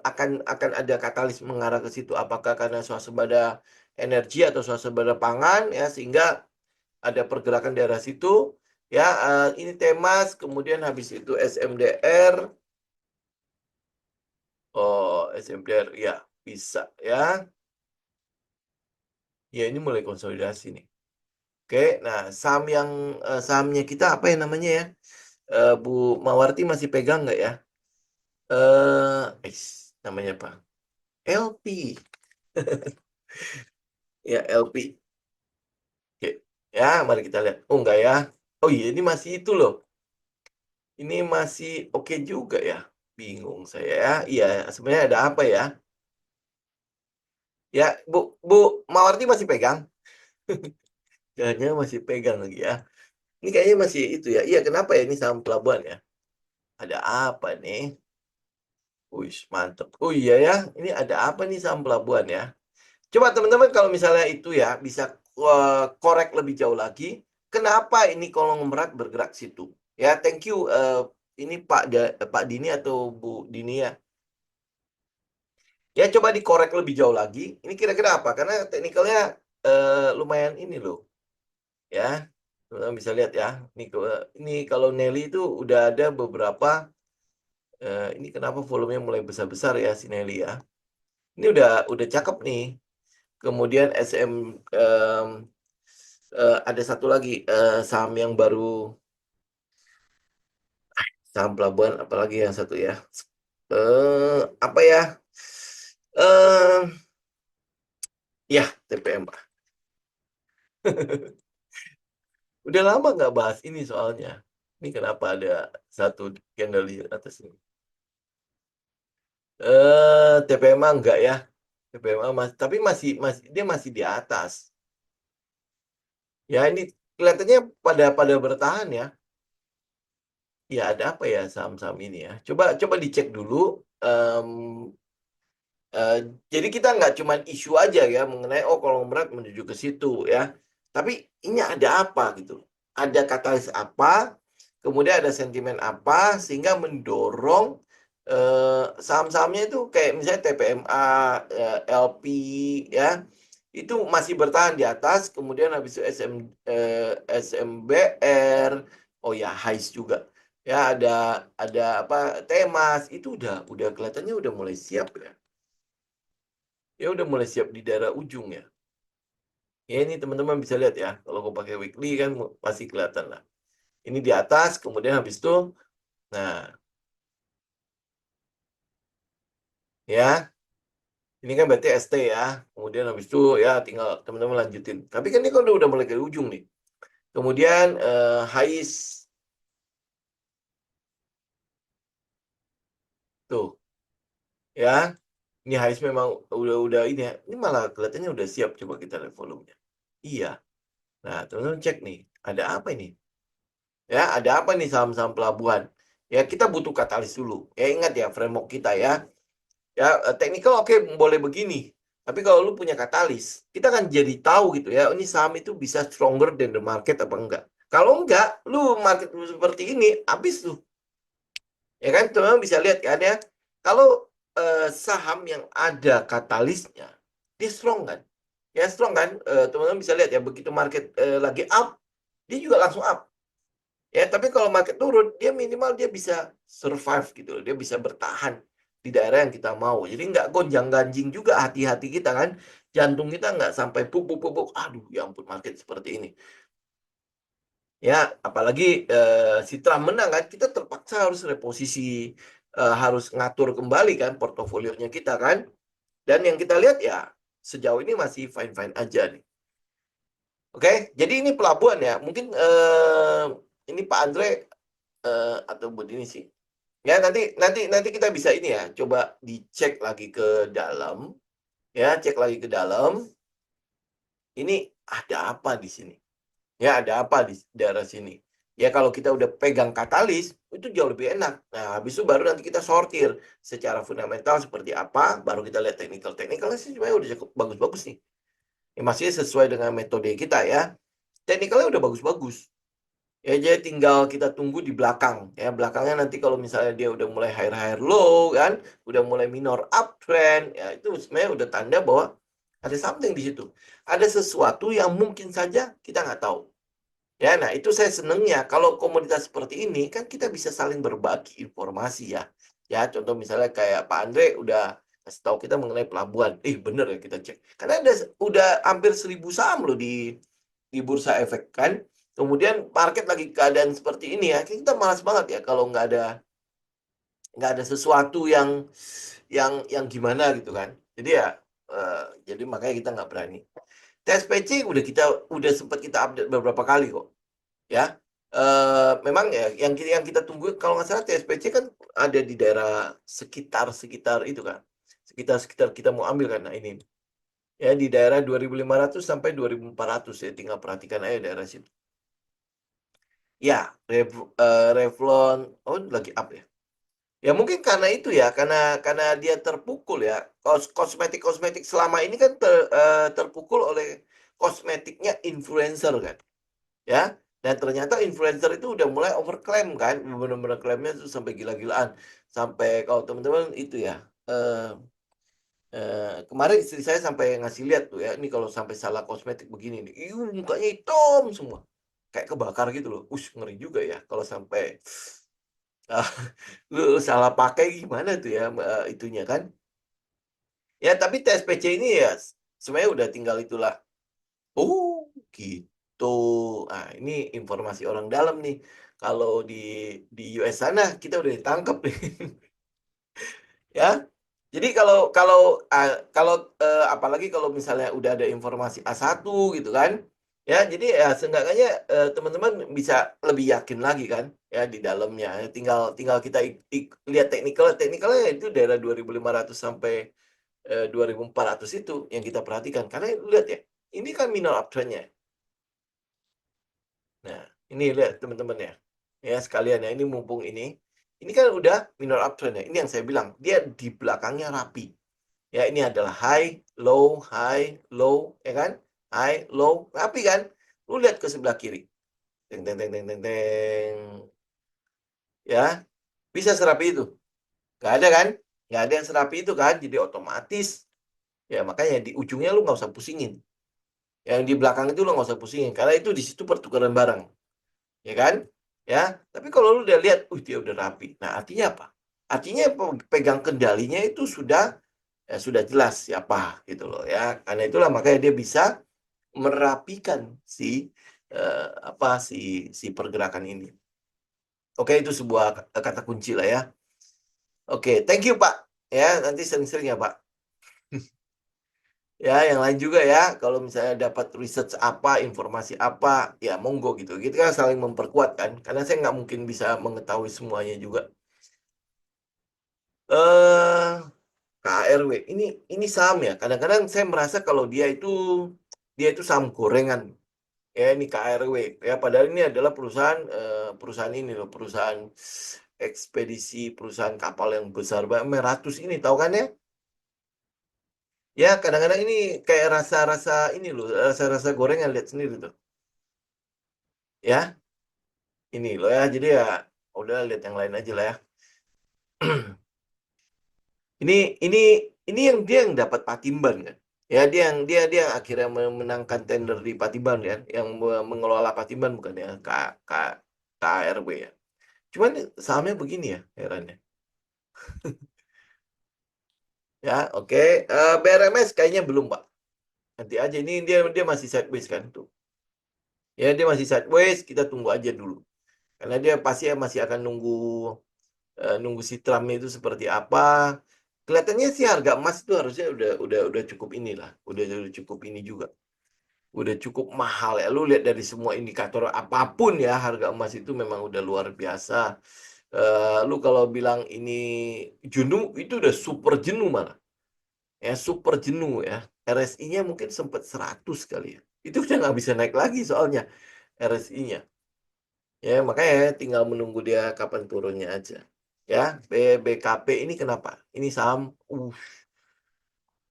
akan ada katalis mengarah ke situ. Apakah karena swasembada energi atau swasembada pangan ya, sehingga ada pergerakan daerah situ ya. Ini Temas, kemudian habis itu SMDR. Oh, SMDR ya bisa ya. Ya ini mulai konsolidasi nih. Oke, nah sahamnya kita apa ya namanya ya? Bu Mawarti masih pegang nggak ya? Namanya apa? LP. Ya, LP. Oke. Ya, mari kita lihat. Oh, enggak ya. Oh iya, ini masih itu loh. Ini masih oke juga ya. Bingung saya ya. Iya, sebenarnya ada apa ya? Ya, Bu Mawarti masih pegang. Jangan masih pegang lagi ya. Ini kayaknya masih itu ya. Iya, kenapa ya ini saham pelabuhan ya? Ada apa nih? Wih, mantep. Oh iya ya, ini ada apa nih saham pelabuhan ya? Coba teman-teman kalau misalnya itu ya bisa korek lebih jauh lagi. Kenapa ini konglomerat bergerak situ? Ya, thank you. Ini Pak Dini atau Bu Dini ya. Ya, coba dikorek lebih jauh lagi. Ini kira-kira apa? Karena teknikalnya lumayan ini loh. Ya, teman-teman bisa lihat ya. Ini kalau Nelly itu udah ada beberapa. Ini kenapa volumenya mulai besar-besar ya si Nelly ya. Ini udah cakep nih. Kemudian ada satu lagi saham yang baru, saham pelabuhan apalagi yang satu ya. Apa ya? eh Ya, TPM, Pak. Udah lama nggak bahas ini soalnya. Ini kenapa ada satu candle di atas ini? TPMA enggak ya? TPMA masih, tapi masih dia masih di atas. Ya, ini kelihatannya pada bertahan ya. Ya, ada apa ya saham-saham ini ya? Coba dicek dulu. Jadi kita nggak cuma isu aja ya mengenai, oh konglomerat menuju ke situ ya. Tapi ini ada apa gitu. Ada katalis apa, kemudian ada sentimen apa, sehingga mendorong saham-sahamnya itu kayak misalnya TPMA, LP ya, itu masih bertahan di atas, kemudian habis itu SMBR, oh ya HICE juga. Ya ada apa Temas itu udah kelihatannya udah mulai siap ya. Ya udah mulai siap di daerah ujung ya. Ya ini teman-teman bisa lihat ya. Kalau gue pakai weekly kan masih kelihatan lah. Ini di atas, kemudian habis itu, nah ya, ini kan berarti ST ya. Kemudian habis itu ya tinggal teman-teman lanjutin. Tapi kan ini kan udah mulai ke ujung nih. Kemudian HICE tuh ya. Ini HICE memang udah ini ya. Ini malah kelihatannya udah siap. Coba kita lihat volumenya. Iya. Nah, teman-teman cek nih. Ada apa ini? Ya, ada apa nih saham-saham pelabuhan? Ya, kita butuh katalis dulu. Ya, ingat ya framework kita ya. Ya, technical oke, boleh begini. Tapi kalau lu punya katalis, kita kan jadi tahu gitu ya, ini saham itu bisa stronger than the market apa enggak. Kalau enggak, lu market seperti ini, habis tuh. Ya kan, teman-teman bisa lihat kan ya. Kalau saham yang ada katalisnya, dia strong kan? Ya strong kan? Teman-teman bisa lihat ya, begitu market lagi up, dia juga langsung up. Ya, tapi kalau market turun, dia minimal dia bisa survive gitu. Dia bisa bertahan di daerah yang kita mau. Jadi nggak gonjang-ganjing juga hati-hati kita kan. Jantung kita nggak sampai puk. Aduh, ya ampun market seperti ini. Ya, apalagi si Trump menang kan, kita terpaksa harus reposisi, harus ngatur kembali kan portofolionya kita kan. Dan yang kita lihat ya, sejauh ini masih fine-fine aja nih. Oke, jadi ini pelabuhan ya. Mungkin ini Pak Andre atau buat ini sih. Ya nanti kita bisa ini ya, coba dicek lagi ke dalam, ya cek lagi ke dalam. Ini ada apa di sini? Ya ada apa di daerah sini? Ya kalau kita udah pegang katalis itu jauh lebih enak. Nah habis itu baru nanti kita sortir secara fundamental seperti apa, baru kita lihat teknikal. Teknikalnya sih sebenarnya udah cukup bagus-bagus nih. Ya, masih sesuai dengan metode kita ya. Teknikalnya udah bagus-bagus. Ya, jadi tinggal kita tunggu di belakang. Ya, belakangnya nanti kalau misalnya dia udah mulai higher low kan, udah mulai minor uptrend, ya itu sebenarnya udah tanda bahwa ada something di situ. Ada sesuatu yang mungkin saja kita nggak tahu. Ya, nah itu saya senengnya. Kalau komunitas seperti ini kan kita bisa saling berbagi informasi ya. Ya, contoh misalnya kayak Pak Andre udah kasih tahu kita mengenai pelabuhan. Bener ya kita cek. Karena udah hampir 1.000 saham loh di bursa efek kan. Kemudian market lagi keadaan seperti ini ya, kita malas banget ya kalau nggak ada sesuatu yang gimana gitu kan. Jadi ya, jadi makanya kita nggak berani. TSPC udah sempat kita update beberapa kali kok, ya. Memang ya yang kita tunggu kalau nggak salah TSPC kan ada di daerah sekitar itu kan, sekitar kita mau ambil kan. Nah ini ya di daerah 2.500 sampai 2.400 ya, tinggal perhatikan aja daerah situ. Ya, Revlon, oh lagi up ya. Ya mungkin karena itu ya, karena dia terpukul ya. Kosmetik selama ini kan terpukul oleh kosmetiknya influencer kan, ya. Dan ternyata influencer itu udah mulai overclaim kan, benar-benar klaimnya tuh sampai gila-gilaan. Sampai kalau teman-teman itu ya, kemarin istri saya sampai ngasih lihat tuh ya, ini kalau sampai salah kosmetik begini nih, mukanya hitam semua. Kayak kebakar gitu loh. Ngeri juga ya kalau sampai lu salah pakai gimana tuh ya itunya kan. Ya tapi TSPC ini ya sebenarnya udah tinggal itulah. Oh gitu. Nah ini informasi orang dalam nih. Kalau di US sana kita udah ditangkap nih. Ya. Jadi kalau apalagi kalau misalnya udah ada informasi A1 gitu kan. Ya, jadi ya seenggaknya teman-teman bisa lebih yakin lagi kan ya di dalamnya. Tinggal kita lihat teknikalnya itu daerah 2.500 sampai 2.400 itu yang kita perhatikan. Karena lihat ya, ini kan minor uptrend-nya. Nah, ini lihat teman-teman ya. Ya sekalian ya, ini mumpung ini kan udah minor uptrend ya. Ini yang saya bilang, dia di belakangnya rapi. Ya, ini adalah high, low, ya kan? High, low, rapi kan? Lu lihat ke sebelah kiri. Teng teng teng teng teng teng. Ya, bisa serapi itu? Nggak ada kan? Nggak ada yang serapi itu kan? Jadi otomatis. Ya, makanya di ujungnya lu nggak usah pusingin. Yang di belakang itu lu nggak usah pusingin. Karena itu di situ pertukaran barang. Ya kan? Ya, tapi kalau lu udah lihat, dia udah rapi. Nah, artinya apa? Artinya pegang kendalinya itu sudah jelas siapa gitu loh ya. Karena itulah makanya dia bisa merapikan si pergerakan ini. Oke, itu sebuah kata kunci lah ya. Oke, thank you Pak. Ya, nanti sering-sering ya Pak. Ya, yang lain juga ya. Kalau misalnya dapat research apa, informasi apa, ya monggo gitu. Kita kan saling memperkuat kan. Karena saya nggak mungkin bisa mengetahui semuanya juga. Eh, KRW ini saham ya. Kadang-kadang saya merasa kalau dia itu saham gorengan. Ya, ini KRW ya, padahal ini adalah perusahaan ini loh, perusahaan ekspedisi, perusahaan kapal yang besar banget, Meratus ini tahu kan ya? Ya, kadang-kadang ini kayak rasa-rasa ini loh, rasa-rasa gorengan, lihat sendiri tuh. Ya, ini loh ya, jadi ya udah lihat yang lain aja lah ya. Ini ini ini yang dia yang dapat Patimban kan. Ya, dia akhirnya memenangkan tender di Patimban kan, yang mengelola Patimban bukan ya, K KRW ya. Cuman sahamnya begini ya, herannya. Ya, oke. BRMS kayaknya belum, Pak. Nanti aja, ini dia masih sideways kan tuh. Ya, dia masih sideways, kita tunggu aja dulu. Karena dia pasti masih akan nunggu si Trumpnya itu seperti apa. Kelihatannya sih harga emas itu harusnya udah cukup inilah, udah cukup ini juga. Udah cukup mahal ya. Lu lihat dari semua indikator apapun ya, harga emas itu memang udah luar biasa. Lu kalau bilang ini jenuh, itu udah super jenuh malah. Ya, super jenuh ya. RSI-nya mungkin sempat 100 kali ya. Itu udah nggak bisa naik lagi soalnya RSI-nya. Ya, makanya tinggal menunggu dia kapan turunnya aja. Ya, BKP ini kenapa? Ini saham,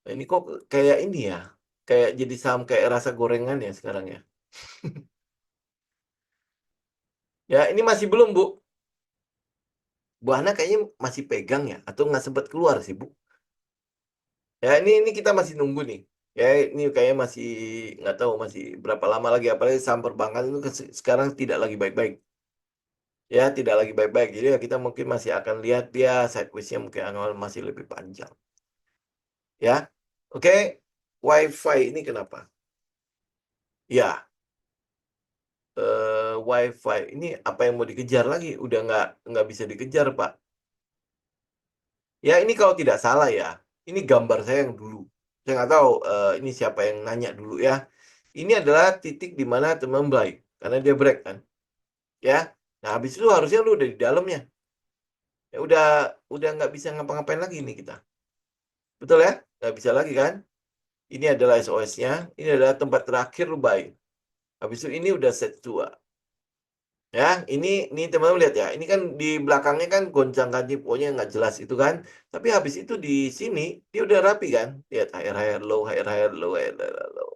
ini kok kayak ini ya. Kayak jadi saham kayak rasa gorengan ya sekarang ya. Ya, ini masih belum, Bu. Bu Hana kayaknya masih pegang ya, atau nggak sempat keluar sih, Bu. Ya, ini kita masih nunggu nih. Ya, ini kayaknya masih nggak tahu masih berapa lama lagi. Apalagi saham perbankan itu sekarang tidak lagi baik-baik. Ya, tidak lagi baik-baik. Jadi ya kita mungkin masih akan lihat dia sideways-nya mungkin akan masih lebih panjang. Ya, oke. WiFi ini kenapa? Ya, WiFi ini apa yang mau dikejar lagi? Udah nggak bisa dikejar, Pak. Ya, ini kalau tidak salah ya, ini gambar saya yang dulu. Saya nggak tahu ini siapa yang nanya dulu ya. Ini adalah titik di mana teman baik, karena dia break kan. Ya, nah habis itu harusnya lu udah di dalamnya. Ya udah nggak bisa ngapa-ngapain lagi nih kita. Betul ya? Nggak bisa lagi kan? Ini adalah SOS-nya. Ini adalah tempat terakhir lu buy. Habis itu ini udah set 2. Ya, ini teman-teman lihat ya. Ini kan di belakangnya kan goncang-ganjing, pokoknya nggak jelas itu kan. Tapi habis itu di sini dia udah rapi kan. Lihat higher low, higher low, higher low.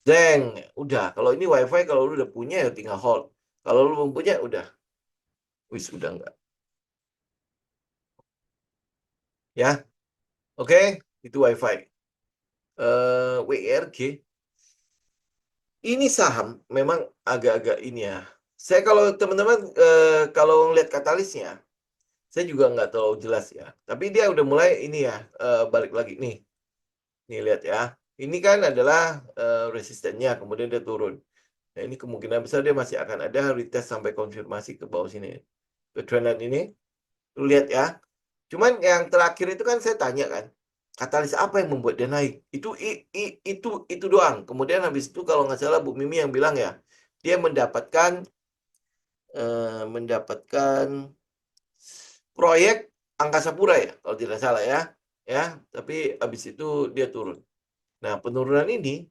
Zeng, udah. Kalau ini WiFi kalau lu udah punya ya tinggal hold. Kalau lu belum punya udah. Wis udah nggak. Ya, oke. Itu WiFi. WIRG. Ini saham memang agak-agak ini ya. Saya kalau teman-teman kalau ngeliat katalisnya, saya juga nggak terlalu jelas ya. Tapi dia udah mulai ini ya, balik lagi nih. Nih lihat ya. Ini kan adalah resistennya, kemudian dia turun. Nah, ini kemungkinan besar dia masih akan ada retest sampai konfirmasi ke bawah sini. Ke trend ini, lu lihat ya. Cuman yang terakhir itu kan saya tanya kan, katalis apa yang membuat dia naik? Itu doang. Kemudian habis itu kalau nggak salah Bu Mimi yang bilang ya, dia mendapatkan proyek Angkasa Pura ya, kalau tidak salah ya. Ya, tapi habis itu dia turun. Nah, penurunan ini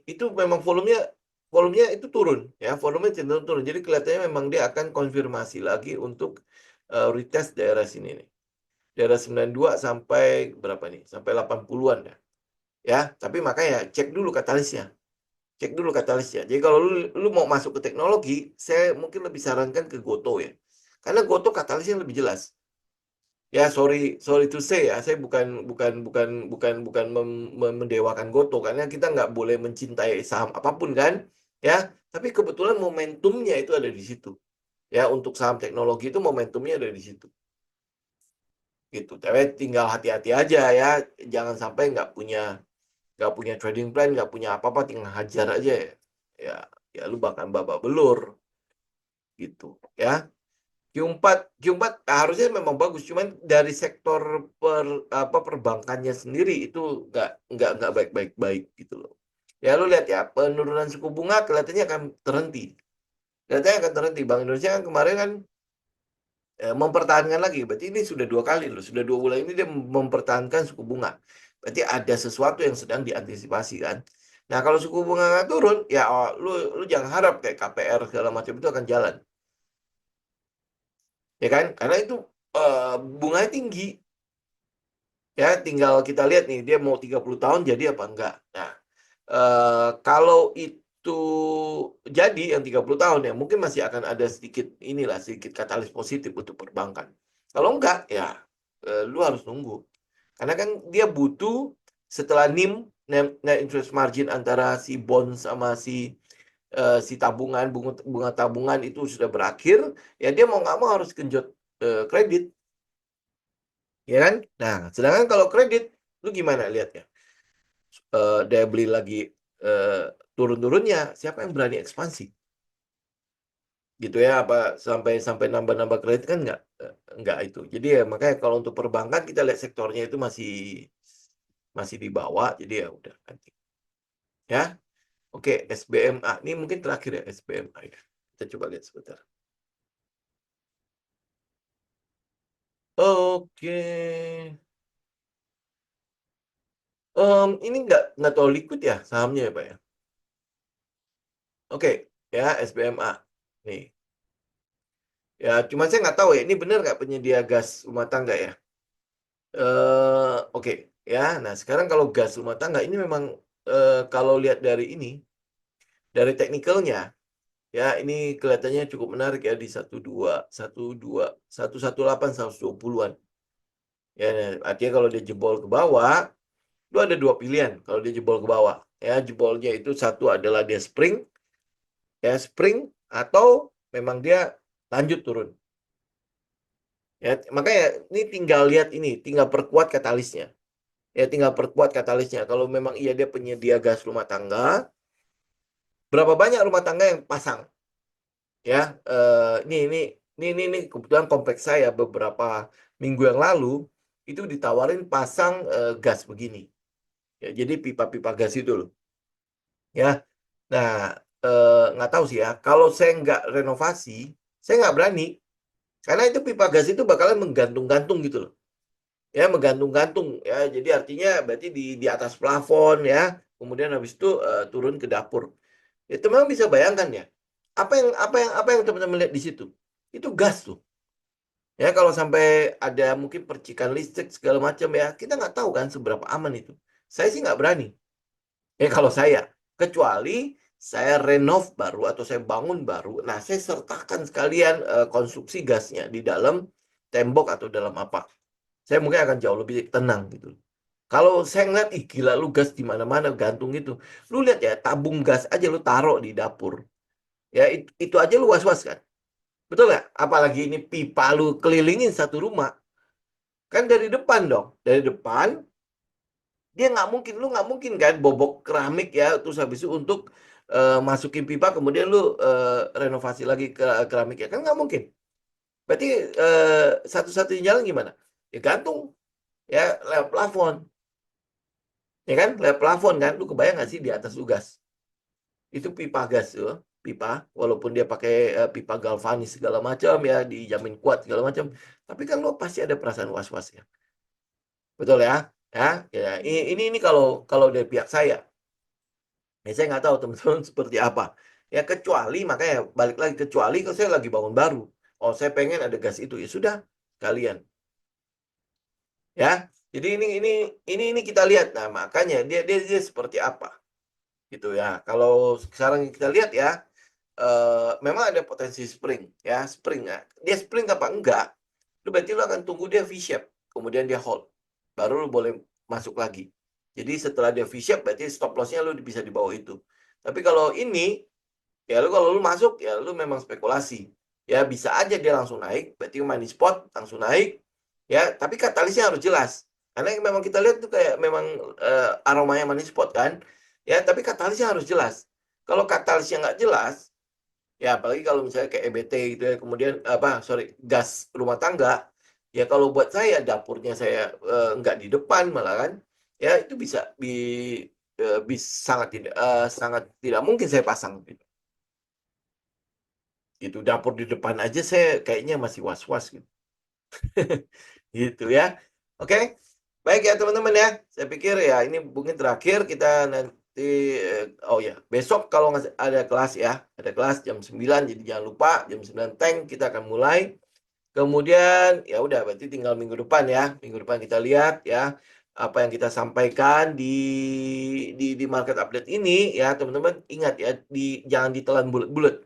itu memang volumenya itu turun ya, volumenya cenderung turun. Jadi kelihatannya memang dia akan konfirmasi lagi untuk retest daerah sini nih. Daerah 92 sampai berapa nih? Sampai 80-an ya. Ya, tapi makanya cek dulu katalisnya. Cek dulu katalisnya. Jadi kalau lu mau masuk ke teknologi, saya mungkin lebih sarankan ke Goto ya. Karena Goto katalisnya lebih jelas. Ya, sorry sorry to say ya, saya bukan mendewakan Goto karena kita nggak boleh mencintai saham apapun kan, ya. Tapi kebetulan momentumnya itu ada di situ. Ya, untuk saham teknologi itu momentumnya ada di situ. Gitu. Tapi tinggal hati-hati aja ya, jangan sampai nggak punya trading plan, nggak punya apa-apa, tinggal hajar aja ya. Ya, ya lu bakal babak belur gitu ya. Q4 harusnya memang bagus, cuman dari sektor perbankannya sendiri itu nggak baik-baik gitu loh. Ya lu lihat ya, penurunan suku bunga kelihatannya akan terhenti. Kelihatannya akan terhenti. Bank Indonesia kan kemarin kan mempertahankan lagi. Berarti ini sudah 2 kali loh. Sudah 2 bulan ini dia mempertahankan suku bunga. Berarti ada sesuatu yang sedang diantisipasi kan. Nah kalau suku bunga nggak turun, ya lu jangan harap kayak KPR segala macam itu akan jalan. Ya kan? Karena itu bunganya tinggi. Ya tinggal kita lihat nih, dia mau 30 tahun jadi apa enggak. Nah, kalau itu jadi yang 30 tahun ya, mungkin masih akan ada sedikit katalis positif untuk perbankan. Kalau enggak, ya lu harus nunggu. Karena kan dia butuh setelah NIM, net interest margin antara si bond sama si tabungan, bunga tabungan itu sudah berakhir, ya dia mau nggak mau harus genjot kredit. Ya kan? Nah, sedangkan kalau kredit, lu gimana lihatnya? Daya beli lagi turun-turunnya, siapa yang berani ekspansi? Gitu ya, apa sampai sampai nambah-nambah kredit kan nggak itu. Jadi ya makanya kalau untuk perbankan kita lihat sektornya itu masih di bawah, jadi ya udah nanti. Ya, oke SBMA ini mungkin terakhir ya SBMA ya. Kita coba lihat sebentar. Oke, ini nggak terlalu liquid ya sahamnya ya Pak ya. Oke, ya SBMA nih. Ya, cuma saya nggak tahu ya, ini benar nggak penyedia gas rumah tangga ya? Oke, ya. Nah, sekarang kalau gas rumah tangga ini memang kalau lihat dari teknikalnya, ya ini kelihatannya cukup menarik ya di 118, 120-an. Ya, nah, artinya kalau dia jebol ke bawah, lu ada 2 pilihan kalau dia jebol ke bawah. Ya, jebolnya itu satu adalah dia spring atau memang dia lanjut turun. Ya, makanya ini tinggal lihat tinggal perkuat katalisnya. Ya, tinggal perkuat katalisnya. Kalau memang iya dia penyedia gas rumah tangga, berapa banyak rumah tangga yang pasang? Ya, ini kebetulan kompleks saya beberapa minggu yang lalu itu ditawarin pasang gas begini. Ya, jadi pipa-pipa gas itu loh. Ya, nah nggak tahu sih ya. Kalau saya nggak renovasi, saya nggak berani. Karena itu pipa gas itu bakalan menggantung-gantung gitu loh. Ya menggantung-gantung ya, jadi artinya berarti di atas plafon ya, kemudian habis itu turun ke dapur. Itu memang bisa bayangkan ya, apa yang teman-teman melihat di situ itu gas tuh ya. Kalau sampai ada mungkin percikan listrik segala macam ya, kita nggak tahu kan seberapa aman itu. Saya sih nggak berani ya kalau saya, kecuali saya renov baru atau saya bangun baru, nah saya sertakan sekalian konstruksi gasnya di dalam tembok atau dalam apa, saya mungkin akan jauh lebih tenang gitu. Kalau saya ngeliat, ih gila lu gas di mana-mana gantung gitu. Lu lihat ya, tabung gas aja lu taruh di dapur. Ya itu aja lu was-was kan. Betul nggak? Apalagi ini pipa lu kelilingin satu rumah. Kan dari depan dong. Dari depan, dia lu nggak mungkin kan bobok keramik ya. Terus habis itu untuk masukin pipa, kemudian lu renovasi lagi ke keramik ya. Kan nggak mungkin. Berarti satu-satunya jalan gimana? Ya gantung ya lewat plafon. Ya kan, lewat plafon kan, lu kebayang nggak sih di atas lu gas? Itu pipa gas tuh, pipa, walaupun dia pakai pipa galvanis segala macam ya, dijamin kuat segala macam, tapi kan lu pasti ada perasaan was-was ya, betul ya? Ya, ya. Ini kalau kalau dari pihak saya, ya saya nggak tahu teman-teman seperti apa. Ya kecuali makanya balik lagi, kecuali kalau saya lagi bangun baru, oh saya pengen ada gas itu ya sudah kalian ya. Jadi ini kita lihat. Nah, makanya dia seperti apa gitu ya. Kalau sekarang kita lihat ya, memang ada potensi spring ya, spring ya. Dia spring apa enggak, berarti lu akan tunggu dia V-shape, kemudian dia hold. Baru lu boleh masuk lagi. Jadi setelah dia V-shape berarti stop loss-nya lu bisa di bawah itu. Tapi kalau ini ya kalau lu masuk ya lu memang spekulasi. Ya bisa aja dia langsung naik, berarti money spot langsung naik. Ya, tapi katalisnya harus jelas. Karena yang memang kita lihat tuh kayak memang aromanya money spot kan. Ya, tapi katalisnya harus jelas. Kalau katalisnya nggak jelas, ya apalagi kalau misalnya kayak EBT gitu ya, kemudian gas rumah tangga, ya kalau buat saya dapurnya saya nggak di depan malah kan, ya itu bisa sangat tidak mungkin saya pasang gitu. Gitu, dapur di depan aja saya kayaknya masih was-was gitu. Gitu ya. Oke. Baik ya teman-teman ya. Saya pikir ya ini mungkin terakhir kita nanti oh ya, besok kalau ada kelas ya. Ada kelas jam 9, jadi jangan lupa jam 9 tank kita akan mulai. Kemudian ya udah berarti tinggal minggu depan ya. Minggu depan kita lihat ya apa yang kita sampaikan di market update ini ya teman-teman, ingat ya jangan ditelan bulat-bulat.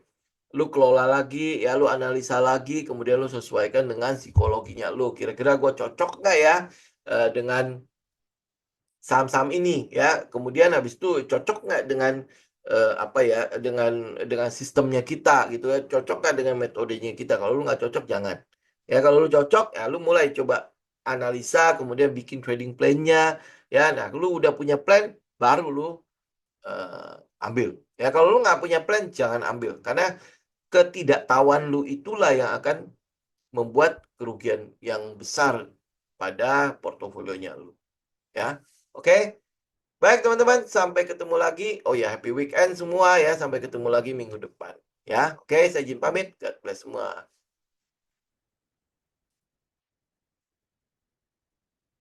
Lu kelola lagi ya, lu analisa lagi, kemudian lu sesuaikan dengan psikologinya lu. Kira-kira gue cocok nggak ya dengan saham-saham ini ya. Kemudian habis itu cocok nggak dengan apa ya, dengan sistemnya kita gitu ya. Cocok nggak dengan metodenya kita. Kalau lu nggak cocok jangan. Ya kalau lu cocok ya lu mulai coba analisa, kemudian bikin trading plan-nya ya. Nah, lu udah punya plan baru lu ambil. Ya kalau lu nggak punya plan jangan ambil, karena ketidaktahuan lu itulah yang akan membuat kerugian yang besar pada portofolionya lu. Ya, oke. Baik teman-teman, sampai ketemu lagi. Oh ya, happy weekend semua ya. Sampai ketemu lagi minggu depan. Ya, oke. Saya izin pamit. God bless semua.